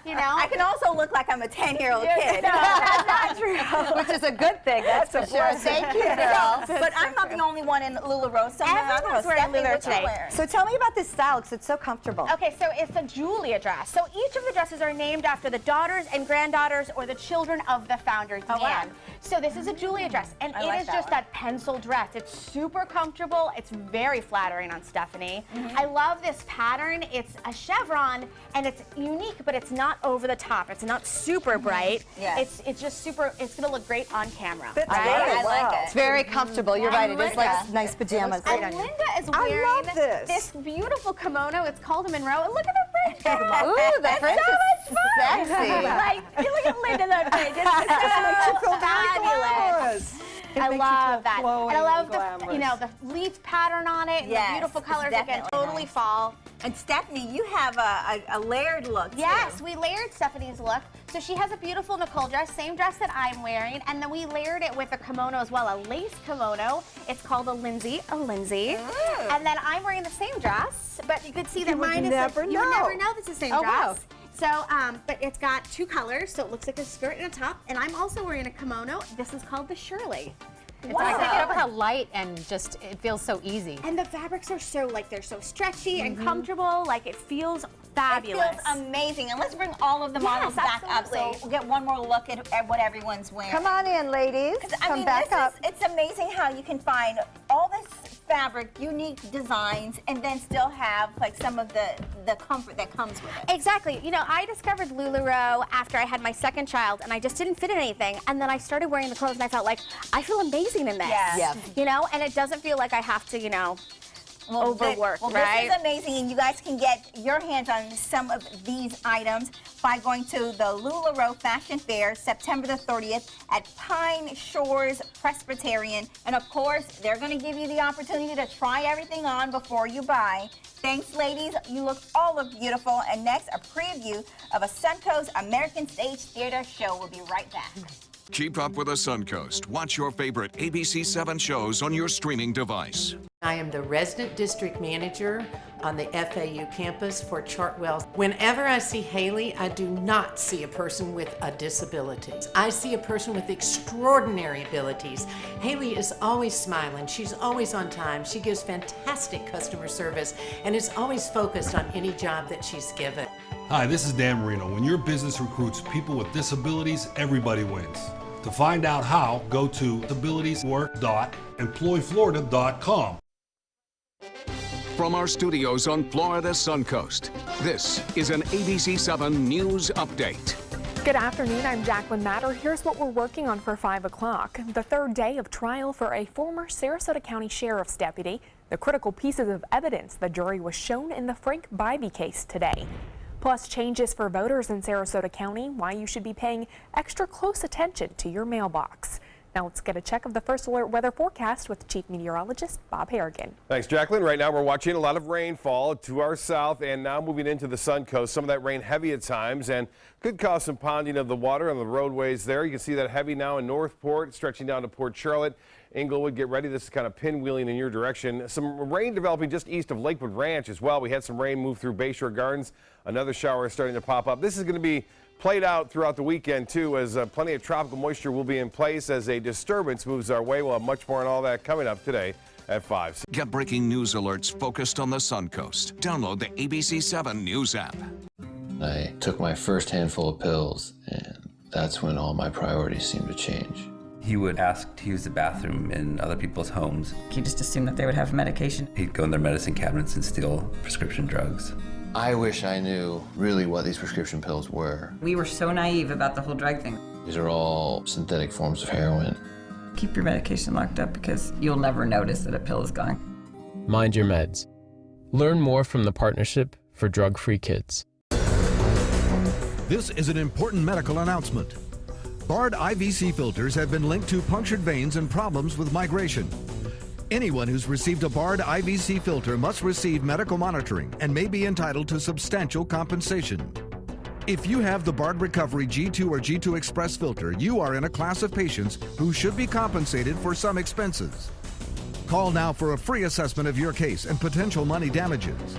You know, I can also look like I'm a 10-year-old kid. No, that's not true. Which is a good thing, that's for sure. Thank you, girls. But I'm not the only one in LuLaRoe. Everyone's wearing LuLaRoe today. So tell me about this style, because it's so comfortable. Okay, so it's a Julia dress. So each of the dresses are named after the daughters and granddaughters or the children of the founder, Deanne. Wow. So this is a Julia dress, and it is just that pencil dress. It's super comfortable. It's very flattering on Stephanie. I love this pattern. It's a chevron, and it's unique, but it's not over the top. It's not super bright. Yes. It's just super, it's gonna look great on camera. I like it. It's very comfortable. You're right. It is like nice pajamas. And Linda is wearing this beautiful kimono. It's called a Monroe. And look at the fringe. Ooh, the fringe is so much fun. sexy. Like, you look at Linda, that fringe. It's so fabulous. I love that. And I love the, you know, the leaf pattern on it and the beautiful colors. Again, totally fall. And Stephanie, you have a layered look. Yes, we layered Stephanie's look. So she has a beautiful Nicole dress, same dress that I'm wearing, and then we layered it with a kimono as well, a lace kimono. It's called a Lindsay. And then I'm wearing the same dress, but you could see that mine is like, you would never know this is the same dress. Wow. So, but it's got two colors, so it looks like a skirt and a top, and I'm also wearing a kimono. This is called the Shirley. It's I can't get over how light and just it feels so easy. And the fabrics are so they're so stretchy and comfortable. Like it feels fabulous. It feels amazing. And let's bring all of the models back up so we'll get one more look at what everyone's wearing. Come on in, ladies. Come back up. It's amazing how you can find all this fabric, unique designs, and then still have like some of the comfort that comes with it. Exactly. You know, I discovered LuLaRoe after I had my second child, and I just didn't fit in anything. And then I started wearing the clothes, and I felt like I feel amazing in this. Yeah. You know, and it doesn't feel like I have to, you know, overworked, well, right? This is amazing, and you guys can get your hands on some of these items by going to the LuLaRoe Fashion Fair, September the 30th at Pine Shores Presbyterian. And of course, they're going to give you the opportunity to try everything on before you buy. Thanks, ladies. You look all look beautiful. And next, a preview of a Suncoast American Stage Theater show. We'll be right back. Keep up with the Suncoast. Watch your favorite ABC7 shows on your streaming device. I am the resident district manager on the FAU campus for Chartwell. Whenever I see Haley, I do not see a person with a disability. I see a person with extraordinary abilities. Haley is always smiling. She's always on time. She gives fantastic customer service and is always focused on any job that she's given. Hi, this is Dan Marino. When your business recruits people with disabilities, everybody wins. To find out how, go to disabilitieswork.employflorida.com. From our studios on Florida's Suncoast, this is an ABC7 News Update. Good afternoon, I'm Jacqueline Matter. Here's what we're working on for 5 o'clock. The third day of trial for a former Sarasota County Sheriff's deputy. The critical pieces of evidence the jury was shown in the Frank Bybee case today. Plus changes for voters in Sarasota County, why you should be paying extra close attention to your mailbox. Now let's get a check of the first alert weather forecast with Chief Meteorologist Bob Harrigan. Thanks, Jacqueline. Right now we're watching a lot of rainfall to our south and now moving into the Suncoast. Some of that rain heavy at times and could cause some ponding of the water on the roadways there. You can see that heavy now in Northport, stretching down to Port Charlotte. Inglewood, get ready. This is kind of pinwheeling in your direction. Some rain developing just east of Lakewood Ranch as well. We had some rain move through Bayshore Gardens. Another shower is starting to pop up. This is going to be played out throughout the weekend, too, as plenty of tropical moisture will be in place as a disturbance moves our way. We'll have much more on all that coming up today at 5. Get breaking news alerts focused on the Suncoast. Download the ABC7 News app. I took my first handful of pills, and that's when all my priorities seemed to change. He would ask to use the bathroom in other people's homes. He just assumed that they would have medication. He'd go in their medicine cabinets and steal prescription drugs. I wish I knew really what these prescription pills were. We were so naive about the whole drug thing. These are all synthetic forms of heroin. Keep your medication locked up because you'll never notice that a pill is gone. Mind your meds. Learn more from the Partnership for Drug-Free Kids. This is an important medical announcement. Bard IVC filters have been linked to punctured veins and problems with migration. Anyone who's received a Bard IVC filter must receive medical monitoring and may be entitled to substantial compensation. If you have the Bard Recovery G2 or G2 Express filter, you are in a class of patients who should be compensated for some expenses. Call now for a free assessment of your case and potential money damages.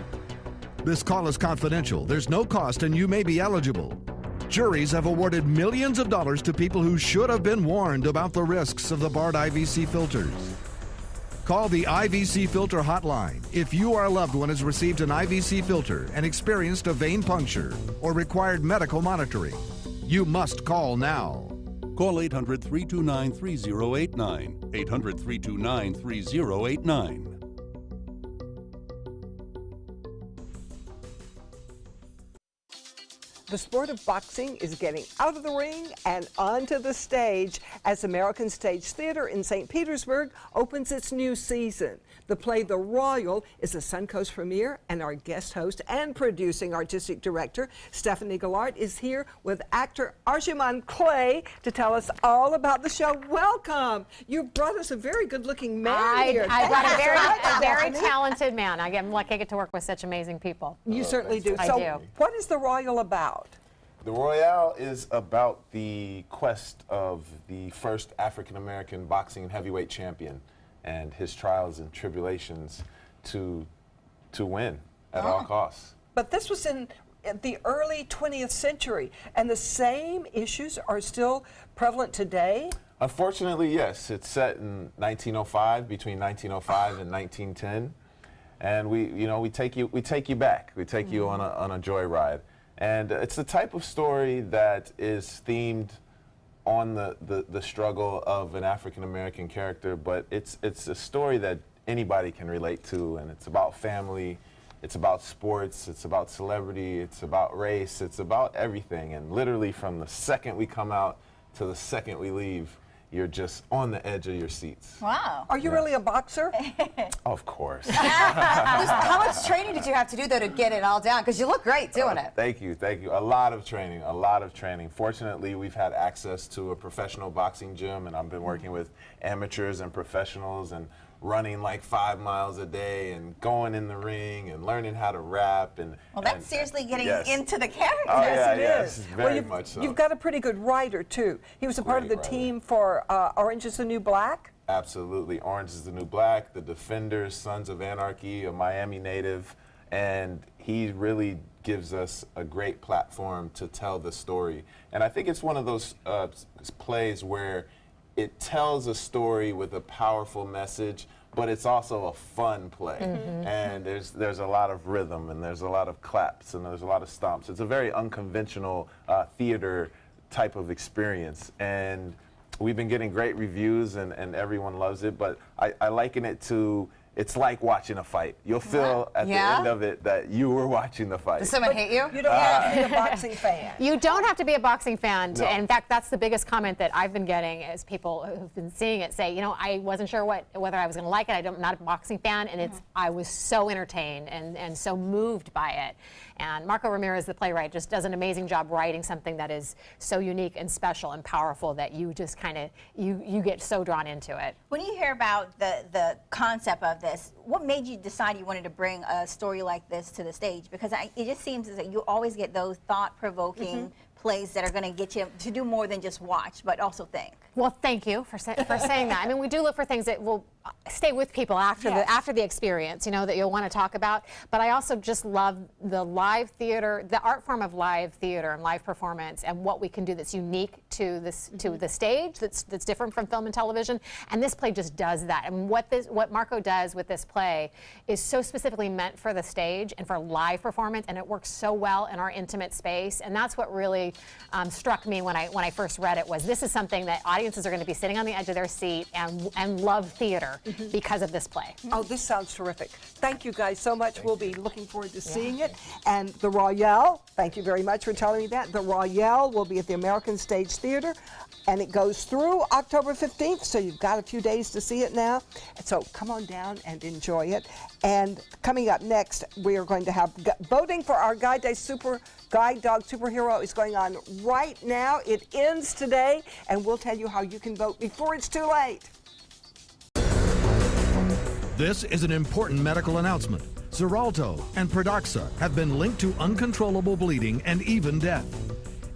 This call is confidential. There's no cost and you may be eligible. Juries have awarded millions of dollars to people who should have been warned about the risks of the Bard IVC filters. Call the IVC Filter Hotline if you or a loved one has received an IVC filter and experienced a vein puncture or required medical monitoring. You must call now. Call 800-329-3089. 800-329-3089. The sport of boxing is getting out of the ring and onto the stage as American Stage Theater in St. Petersburg opens its new season. The play The Royal is a Suncoast premiere, and our guest host and producing artistic director, Stephanie Gillard, is here with actor Arjun Clay to tell us all about the show. Welcome. You brought us a very good-looking man here. I brought a very talented man. I'm lucky I get to work with such amazing people. You certainly do. I do. What is The Royal about? The Royale is about the quest of the first African-American boxing heavyweight champion and his trials and tribulations to win at all costs. But this was in the early 20th century, and the same issues are still prevalent today? Unfortunately, yes. It's set in 1905, between 1905 and 1910, and we take you back. We take you on a joyride. And it's the type of story that is themed on the struggle of an African-American character, but it's a story that anybody can relate to, and it's about family, it's about sports, it's about celebrity, it's about race, it's about everything. And literally from the second we come out to the second we leave, you're just on the edge of your seats. Wow. Are you really a boxer? Of course. How much training did you have to do, though, to get it all down? Because you look great doing it. Thank you, thank you. A lot of training, a lot of training. Fortunately, we've had access to a professional boxing gym, and I've been working with amateurs and professionals and running like 5 miles a day and going in the ring and learning how to rap. Well, that's seriously getting into the character. Oh, yeah, yes, it is. well, Very much so. You've got a pretty good writer, too. He was a part of the team for Orange is the New Black. Absolutely. Orange is the New Black, The Defenders, Sons of Anarchy, a Miami native, and he really gives us a great platform to tell the story. And I think it's one of those plays where it tells a story with a powerful message, but it's also a fun play. And there's a lot of rhythm, and there's a lot of claps, and there's a lot of stomps. It's a very unconventional theater type of experience. And we've been getting great reviews, and everyone loves it, but I liken it to, it's like watching a fight. You'll feel at the end of it that you were watching the fight. Does someone hate you? You don't have to be a boxing fan. You don't have to be a boxing fan. No. In fact, that's the biggest comment that I've been getting as people who've been seeing it say, you know, I wasn't sure whether I was going to like it. I'm not a boxing fan, and I was so entertained and so moved by it. And Marco Ramirez, the playwright, just does an amazing job writing something that is so unique and special and powerful that you just kind of, you get so drawn into it. When you hear about the concept of this, what made you decide you wanted to bring a story like this to the stage? Because it just seems as that you always get those thought-provoking plays that are going to get you to do more than just watch, but also think. Well, thank you for saying that. I mean, we do look for things that will stay with people after the experience, you know, that you'll want to talk about. But I also just love the live theater, the art form of live theater and live performance, and what we can do that's unique to this to the stage, that's different from film and television. And this play just does that. And what Marco does with this play is so specifically meant for the stage and for live performance, and it works so well in our intimate space. And that's what really struck me when I first read it, was this is something that audiences are going to be sitting on the edge of their seat and love theater because of this play. Oh, this sounds terrific. Thank you guys so much. We'll be looking forward to seeing it. And the Royale, thank you very much for telling me that. The Royale will be at the American Stage Theater, and it goes through October 15th, so you've got a few days to see it now. So come on down and enjoy it. And coming up next, we are going to have voting for our Guide Dog Superhero is going on right now. It ends today, and we'll tell you how you can vote before it's too late. This is an important medical announcement. Xarelto and Pradaxa have been linked to uncontrollable bleeding and even death.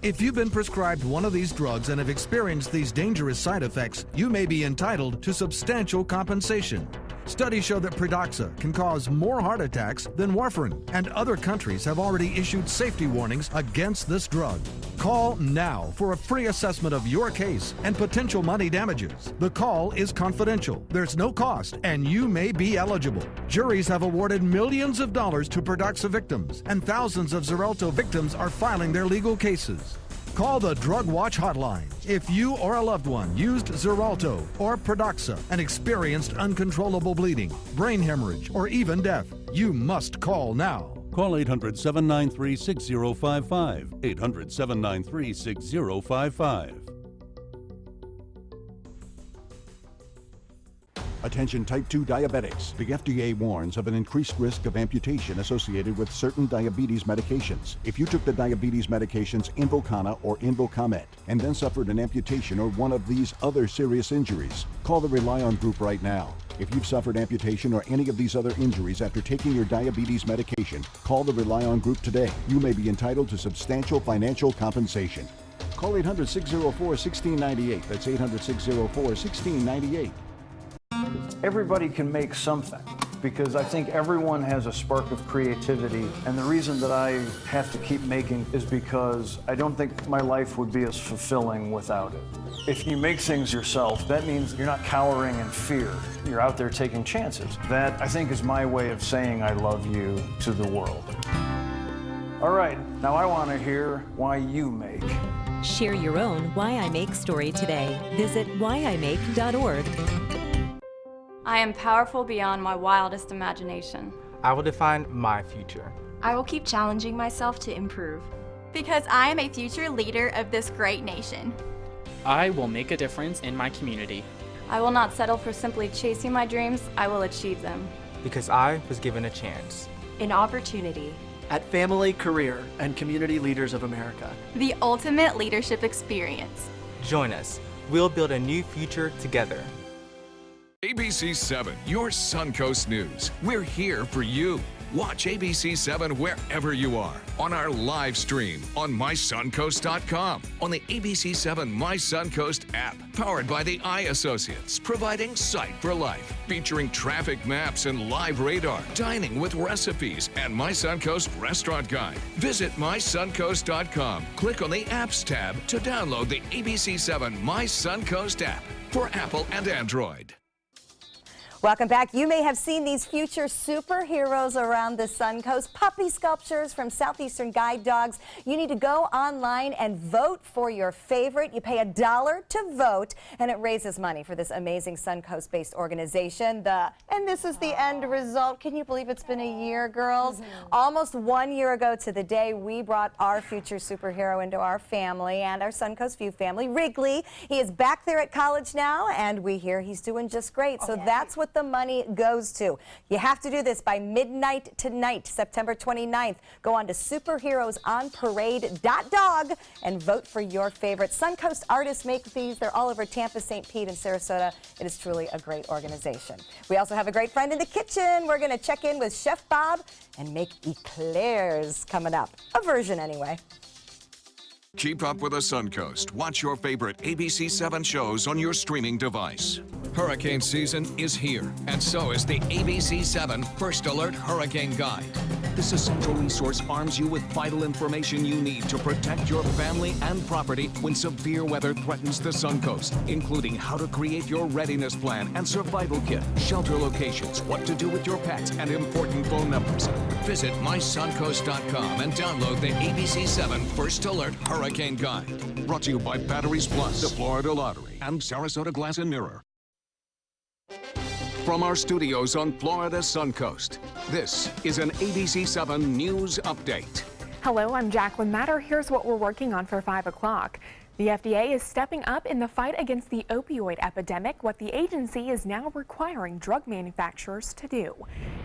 If you've been prescribed one of these drugs and have experienced these dangerous side effects, you may be entitled to substantial compensation. Studies show that Pradaxa can cause more heart attacks than warfarin, and other countries have already issued safety warnings against this drug. Call now for a free assessment of your case and potential money damages. The call is confidential, there's no cost, and you may be eligible. Juries have awarded millions of dollars to Pradaxa victims, and thousands of Xarelto victims are filing their legal cases. Call the Drug Watch hotline if you or a loved one used Xarelto or Pradaxa and experienced uncontrollable bleeding, brain hemorrhage, or even death. You must call now. Call 800-793-6055. 800-793-6055. Attention type 2 diabetics. The FDA warns of an increased risk of amputation associated with certain diabetes medications. If you took the diabetes medications Invokana or Invokamet and then suffered an amputation or one of these other serious injuries, call the Rely On Group right now. If you've suffered amputation or any of these other injuries after taking your diabetes medication, call the Rely On Group today. You may be entitled to substantial financial compensation. Call 800-604-1698. That's 800-604-1698. Everybody can make something, because I think everyone has a spark of creativity, and the reason that I have to keep making is because I don't think my life would be as fulfilling without it. If you make things yourself, that means you're not cowering in fear. You're out there taking chances. That, I think, is my way of saying I love you to the world. All right, now I want to hear why you make. Share your own Why I Make story today. Visit whyimake.org. I am powerful beyond my wildest imagination. I will define my future. I will keep challenging myself to improve. Because I am a future leader of this great nation. I will make a difference in my community. I will not settle for simply chasing my dreams, I will achieve them. Because I was given a chance. An opportunity. At Family, Career, and Community Leaders of America. The ultimate leadership experience. Join us. We'll build a new future together. ABC 7, your Suncoast News. We're here for you. Watch ABC 7 wherever you are, on our live stream, on mysuncoast.com, on the ABC 7 My Suncoast app, powered by the Eye Associates, providing sight for life, featuring traffic maps and live radar, dining with recipes, and My Suncoast Restaurant Guide. Visit mysuncoast.com. Click on the Apps tab to download the ABC 7 My Suncoast app for Apple and Android. Welcome back. You may have seen these future superheroes around the Suncoast. Puppy sculptures from Southeastern Guide Dogs. You need to go online and vote for your favorite. You pay $1 to vote, and it raises money for this amazing Suncoast-based organization. And this is the end result. Can you believe it's been a year, girls? Almost 1 year ago to the day, we brought our future superhero into our family and our Suncoast View family, Wrigley. He is back there at college now, and we hear he's doing just great. So that's what the money goes to. You have to do this by midnight tonight, September 29th. Go on to superheroesonparade.dog and vote for your favorite. Suncoast artists make these. They're all over Tampa, St. Pete, and Sarasota. It is truly a great organization. We also have a great friend in the kitchen. We're going to check in with Chef Bob and make eclairs coming up. A version anyway. Keep up with the Suncoast. Watch your favorite ABC 7 shows on your streaming device. Hurricane season is here, and so is the ABC 7 First Alert Hurricane Guide. This essential resource arms you with vital information you need to protect your family and property when severe weather threatens the Suncoast, including how to create your readiness plan and survival kit, shelter locations, what to do with your pets, and important phone numbers. Visit mysuncoast.com and download the ABC 7 First Alert Hurricane Guide. Brought to you by Batteries Plus, the Florida Lottery, and Sarasota Glass and Mirror. From our studios on Florida Suncoast, this is an ABC 7 News Update. Hello, I'm Jacqueline Matter. Here's what we're working on for 5 o'clock. The FDA is stepping up in the fight against the opioid epidemic, what the agency is now requiring drug manufacturers to do.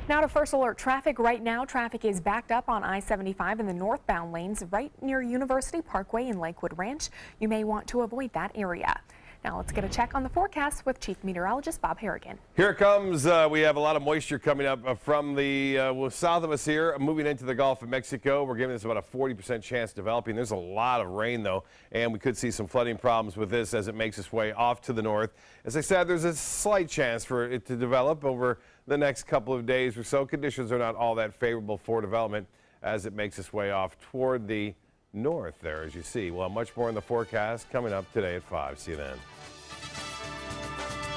Now to First Alert traffic. Right now, traffic is backed up on I-75 in the northbound lanes right near University Parkway in Lakewood Ranch. You may want to avoid that area. Now let's get a check on the forecast with Chief Meteorologist Bob Harrigan. Here it comes. We have a lot of moisture coming up from the south of us here, moving into the Gulf of Mexico. We're giving this about a 40% chance developing. There's a lot of rain, though, and we could see some flooding problems with this as it makes its way off to the north. As I said, there's a slight chance for it to develop over the next couple of days or so. Conditions are not all that favorable for development as it makes its way off toward the north there, as you see. We'll have much more in the forecast coming up today at 5. See you then.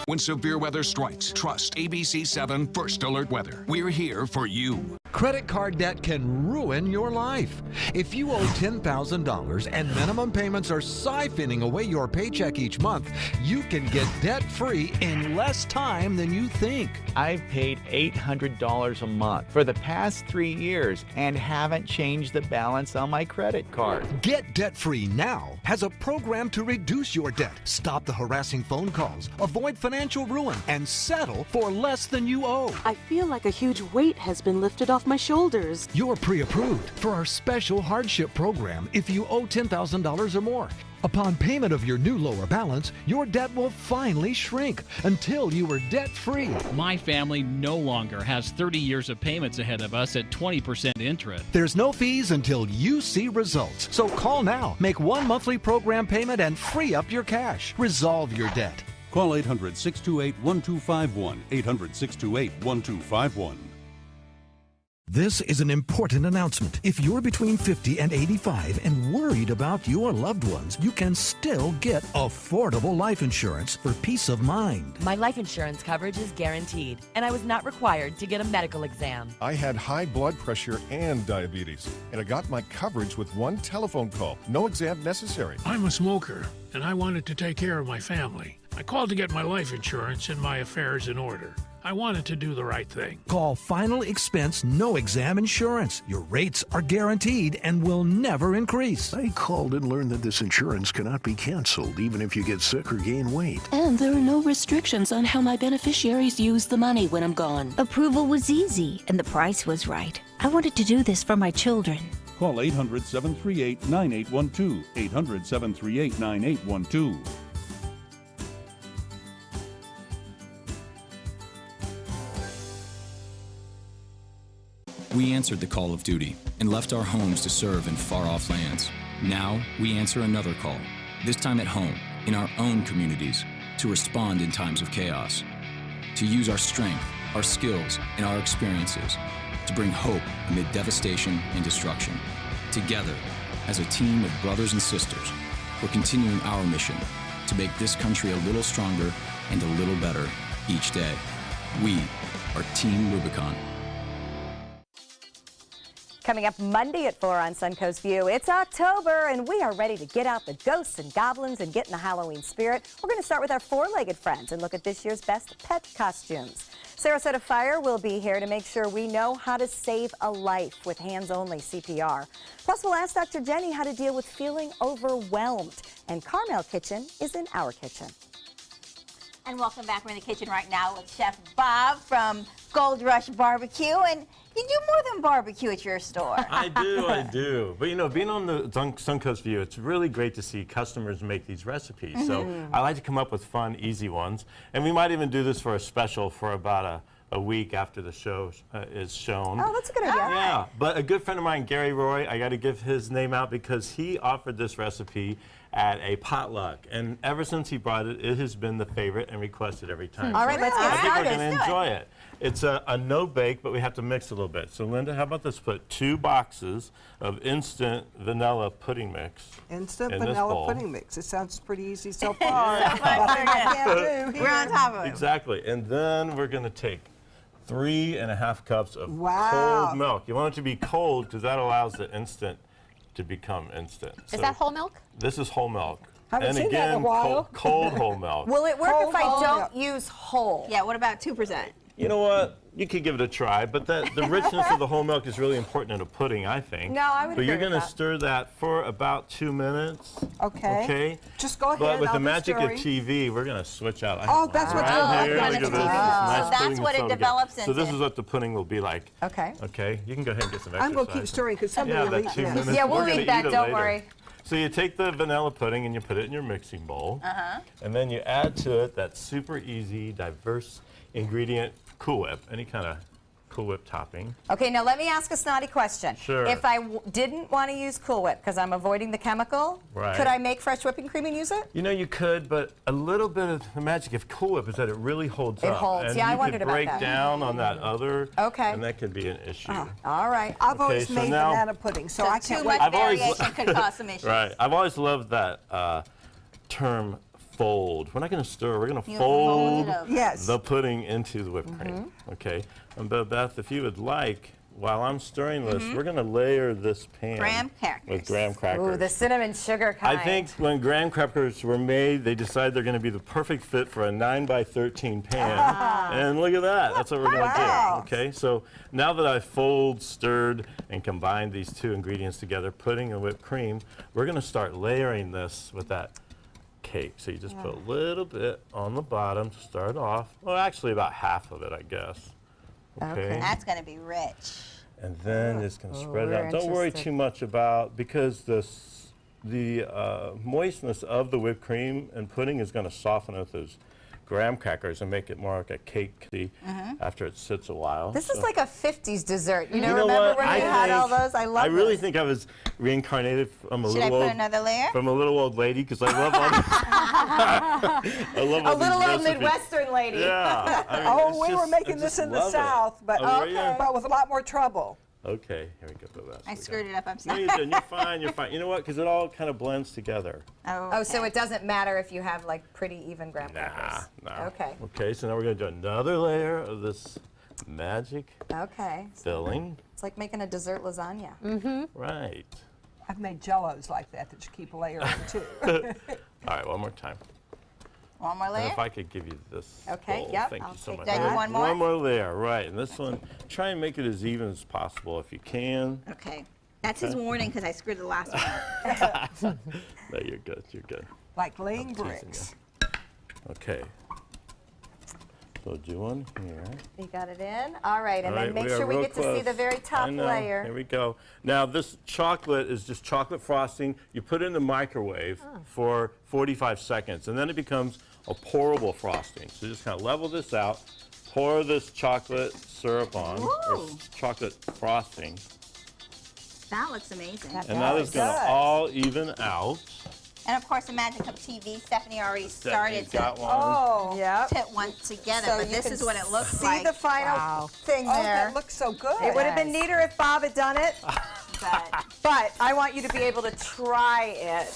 When severe weather strikes, trust ABC 7 First Alert Weather. We're here for you. Credit card debt can ruin your life. If you owe $10,000 and minimum payments are siphoning away your paycheck each month, you can get debt-free in less time than you think. I've paid $800 a month for the past 3 years and haven't changed the balance on my credit card. Get Debt-Free Now has a program to reduce your debt, stop the harassing phone calls, avoid financial ruin, and settle for less than you owe. I feel like a huge weight has been lifted off my shoulders. You're pre-approved for our special hardship program if you owe $10,000 or more. Upon payment of your new lower balance, your debt will finally shrink until you are debt-free. My family no longer has 30 years of payments ahead of us at 20% interest. There's no fees until you see results. So call now, make one monthly program payment, and free up your cash. Resolve your debt. Call 800-628-1251, 800-628-1251. This is an important announcement. If you're between 50 and 85 and worried about your loved ones, you can still get affordable life insurance for peace of mind. My life insurance coverage is guaranteed, and I was not required to get a medical exam. I had high blood pressure and diabetes, and I got my coverage with one telephone call. No exam necessary. I'm a smoker, and I wanted to take care of my family. I called to get my life insurance and my affairs in order. I wanted to do the right thing. Call Final Expense No Exam Insurance. Your rates are guaranteed and will never increase. I called and learned that this insurance cannot be canceled even if you get sick or gain weight. And there are no restrictions on how my beneficiaries use the money when I'm gone. Approval was easy and the price was right. I wanted to do this for my children. Call 800-738-9812. 800-738-9812. We answered the call of duty and left our homes to serve in far-off lands. Now we answer another call, this time at home, in our own communities, to respond in times of chaos, to use our strength, our skills, and our experiences to bring hope amid devastation and destruction. Together, as a team of brothers and sisters, we're continuing our mission to make this country a little stronger and a little better each day. We are Team Rubicon. Coming up Monday at 4 on Suncoast View, it's October and we are ready to get out the ghosts and goblins and get in the Halloween spirit. We're going to start with our four-legged friends and look at this year's best pet costumes. Sarasota Fire will be here to make sure we know how to save a life with hands-only CPR. Plus, we'll ask Dr. Jenny how to deal with feeling overwhelmed. And Carmel Kitchen is in our kitchen. And welcome back. We're in the kitchen right now with Chef Bob from Gold Rush Barbecue. And you do more than barbecue at your store. I do. But you know, being on the Suncoast View, it's really great to see customers make these recipes. So I like to come up with fun, easy ones. And we might even do this for a special for about a week after the show is shown. Oh, that's a good idea. Yeah, but a good friend of mine, Gary Roy, I got to give his name out because he offered this recipe at a potluck, and ever since he brought it, it has been the favorite and requested every time. All right, let's get I think started. we're going to enjoy it. It's a no-bake, but we have to mix a little bit. So, Linda, how about this? Put 2 boxes of instant vanilla pudding mix. Instant in this vanilla bowl. pudding mix. It sounds pretty easy so far. Nothing I can't do. We're on top of it. Exactly. And then we're going to take 3.5 cups of cold milk. You want it to be cold because that allows the instant to become instant. Is that whole milk? This is whole milk. Haven't seen that in a while. Cold whole milk. Will it work Cold if I whole don't milk. use whole? Yeah, what about 2%? You know what? You could give it a try, but the richness of the whole milk is really important in a pudding, I think. No, I would But you're agree going with to that. stir that for about 2 minutes. Okay. Okay. Just go ahead. But with I'll the be magic of stirring. TV, we're going to switch out. I Oh, have that's one what right you're here. doing. Look at this. Oh, Nice so that's pudding what it so good. develops So this into. is what the pudding will be like. Okay. Okay. You can go ahead and get some exercise. I'm going to keep stirring because somebody Yeah, will that eat 2 this. minutes. Yeah, we'll We're gonna eat that, it don't later. worry. So you take the vanilla pudding and you put it in your mixing bowl. And then you add to it that super easy, diverse ingredient Cool Whip, any kind of Cool Whip topping. Okay, now let me ask a snotty question. Sure. If I didn't want to use Cool Whip because I'm avoiding the chemical, Right. could I make fresh whipping cream and use it? You know, you could, but a little bit of the magic of Cool Whip is that it really holds It up. holds. And Yeah, I you wondered could about break that. down on that other, Okay. and that could be an issue. All right. I've Okay, always so made now- banana pudding, so So I too can't much wait. variation could cause some issues. Right. I've always loved that term fold. We're not going to stir. We're going to You fold fold it over. Yes. the pudding into the whipped cream. Okay. And Beth, if you would like, while I'm stirring this, we're going to layer this pan Graham crackers. with graham crackers. Ooh, the cinnamon sugar kind. I think when graham crackers were made, they decided they're going to be the perfect fit for a 9x13 pan. And look at that. That's what we're going to Wow. do. Okay, so now that I've stirred, and combined these 2 ingredients together, pudding and whipped cream, we're going to start layering this with that cake. So you just put a little bit on the bottom to start off. Well, actually about half of it, I guess. Okay. That's going to be rich. And then it's going to spread it we're out. Don't worry interested. too much about, because the moistness of the whipped cream and pudding is going to soften out those graham crackers and make it more like a cake after it sits a while. This is like a 50s dessert. You know, You know remember what? when I you had all think- those? I love I really this. think I was reincarnated from a Should I little put old another layer? from a little old lady, because I love all I love all A little these old recipes. Midwestern lady. Yeah. I mean, Oh, it's we were just- making I this just in the love it. South, but Oh, were you? but with a lot more trouble. Okay, here we go. Beth. I screwed it up. I'm No, sorry. you didn't. You're fine. You're fine. You know what? Because it all kind of blends together. Oh, so it doesn't matter if you have like pretty even graham Nah, crackers. nah. Okay. Okay, so now we're going to do another layer of this magic Okay. filling. It's like making a dessert lasagna. Right. I've made jellos like that you keep a layer on too. All right, one more time. One more layer? And if I could give you this. Okay, bowl. yep. Thank I'll you so take much. that. One more? One more layer, right. And this one, try and make it as even as possible if you can. Okay. That's his warning because I screwed the last one up. No, you're good. You're good. Like laying bricks. Okay. So do one here. You got it in? All right, and All then right, make sure we real get to see close. the very top I know. layer. Here we go. Now this chocolate is just chocolate frosting. You put it in the microwave for 45 seconds, and then it becomes a pourable frosting. So just kind of level this out, pour this chocolate syrup on, or chocolate frosting. That looks amazing. And that is going to all even out. And of course, the Magic Cup TV, Stephanie already started to got one. put one together, So but you this can is what it looks see like. the final thing there. That looks so good. It would have been neater if Bob had done it, but I want you to be able to try it.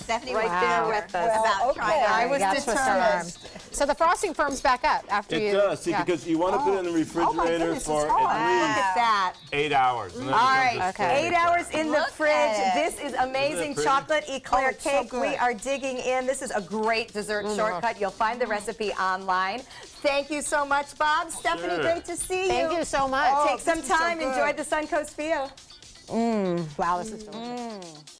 Stephanie right was there there with us. about trying it. I was determined. So the frosting firms back up after It you. does, see, because you want to put it in the refrigerator goodness, for it's hot. at Look at that. least 8 hours. And then All it right, becomes a standard 8 hours size. in the Look fridge. at it. This is amazing pretty? chocolate eclair it's so cake. good. We are digging in. This is a great dessert shortcut. You'll find the recipe online. Thank you so much, Bob. Stephanie, Sure. great to see you. Thank you so much. Take some this is so time. good. Enjoy the Suncoast view. Wow, this is delicious.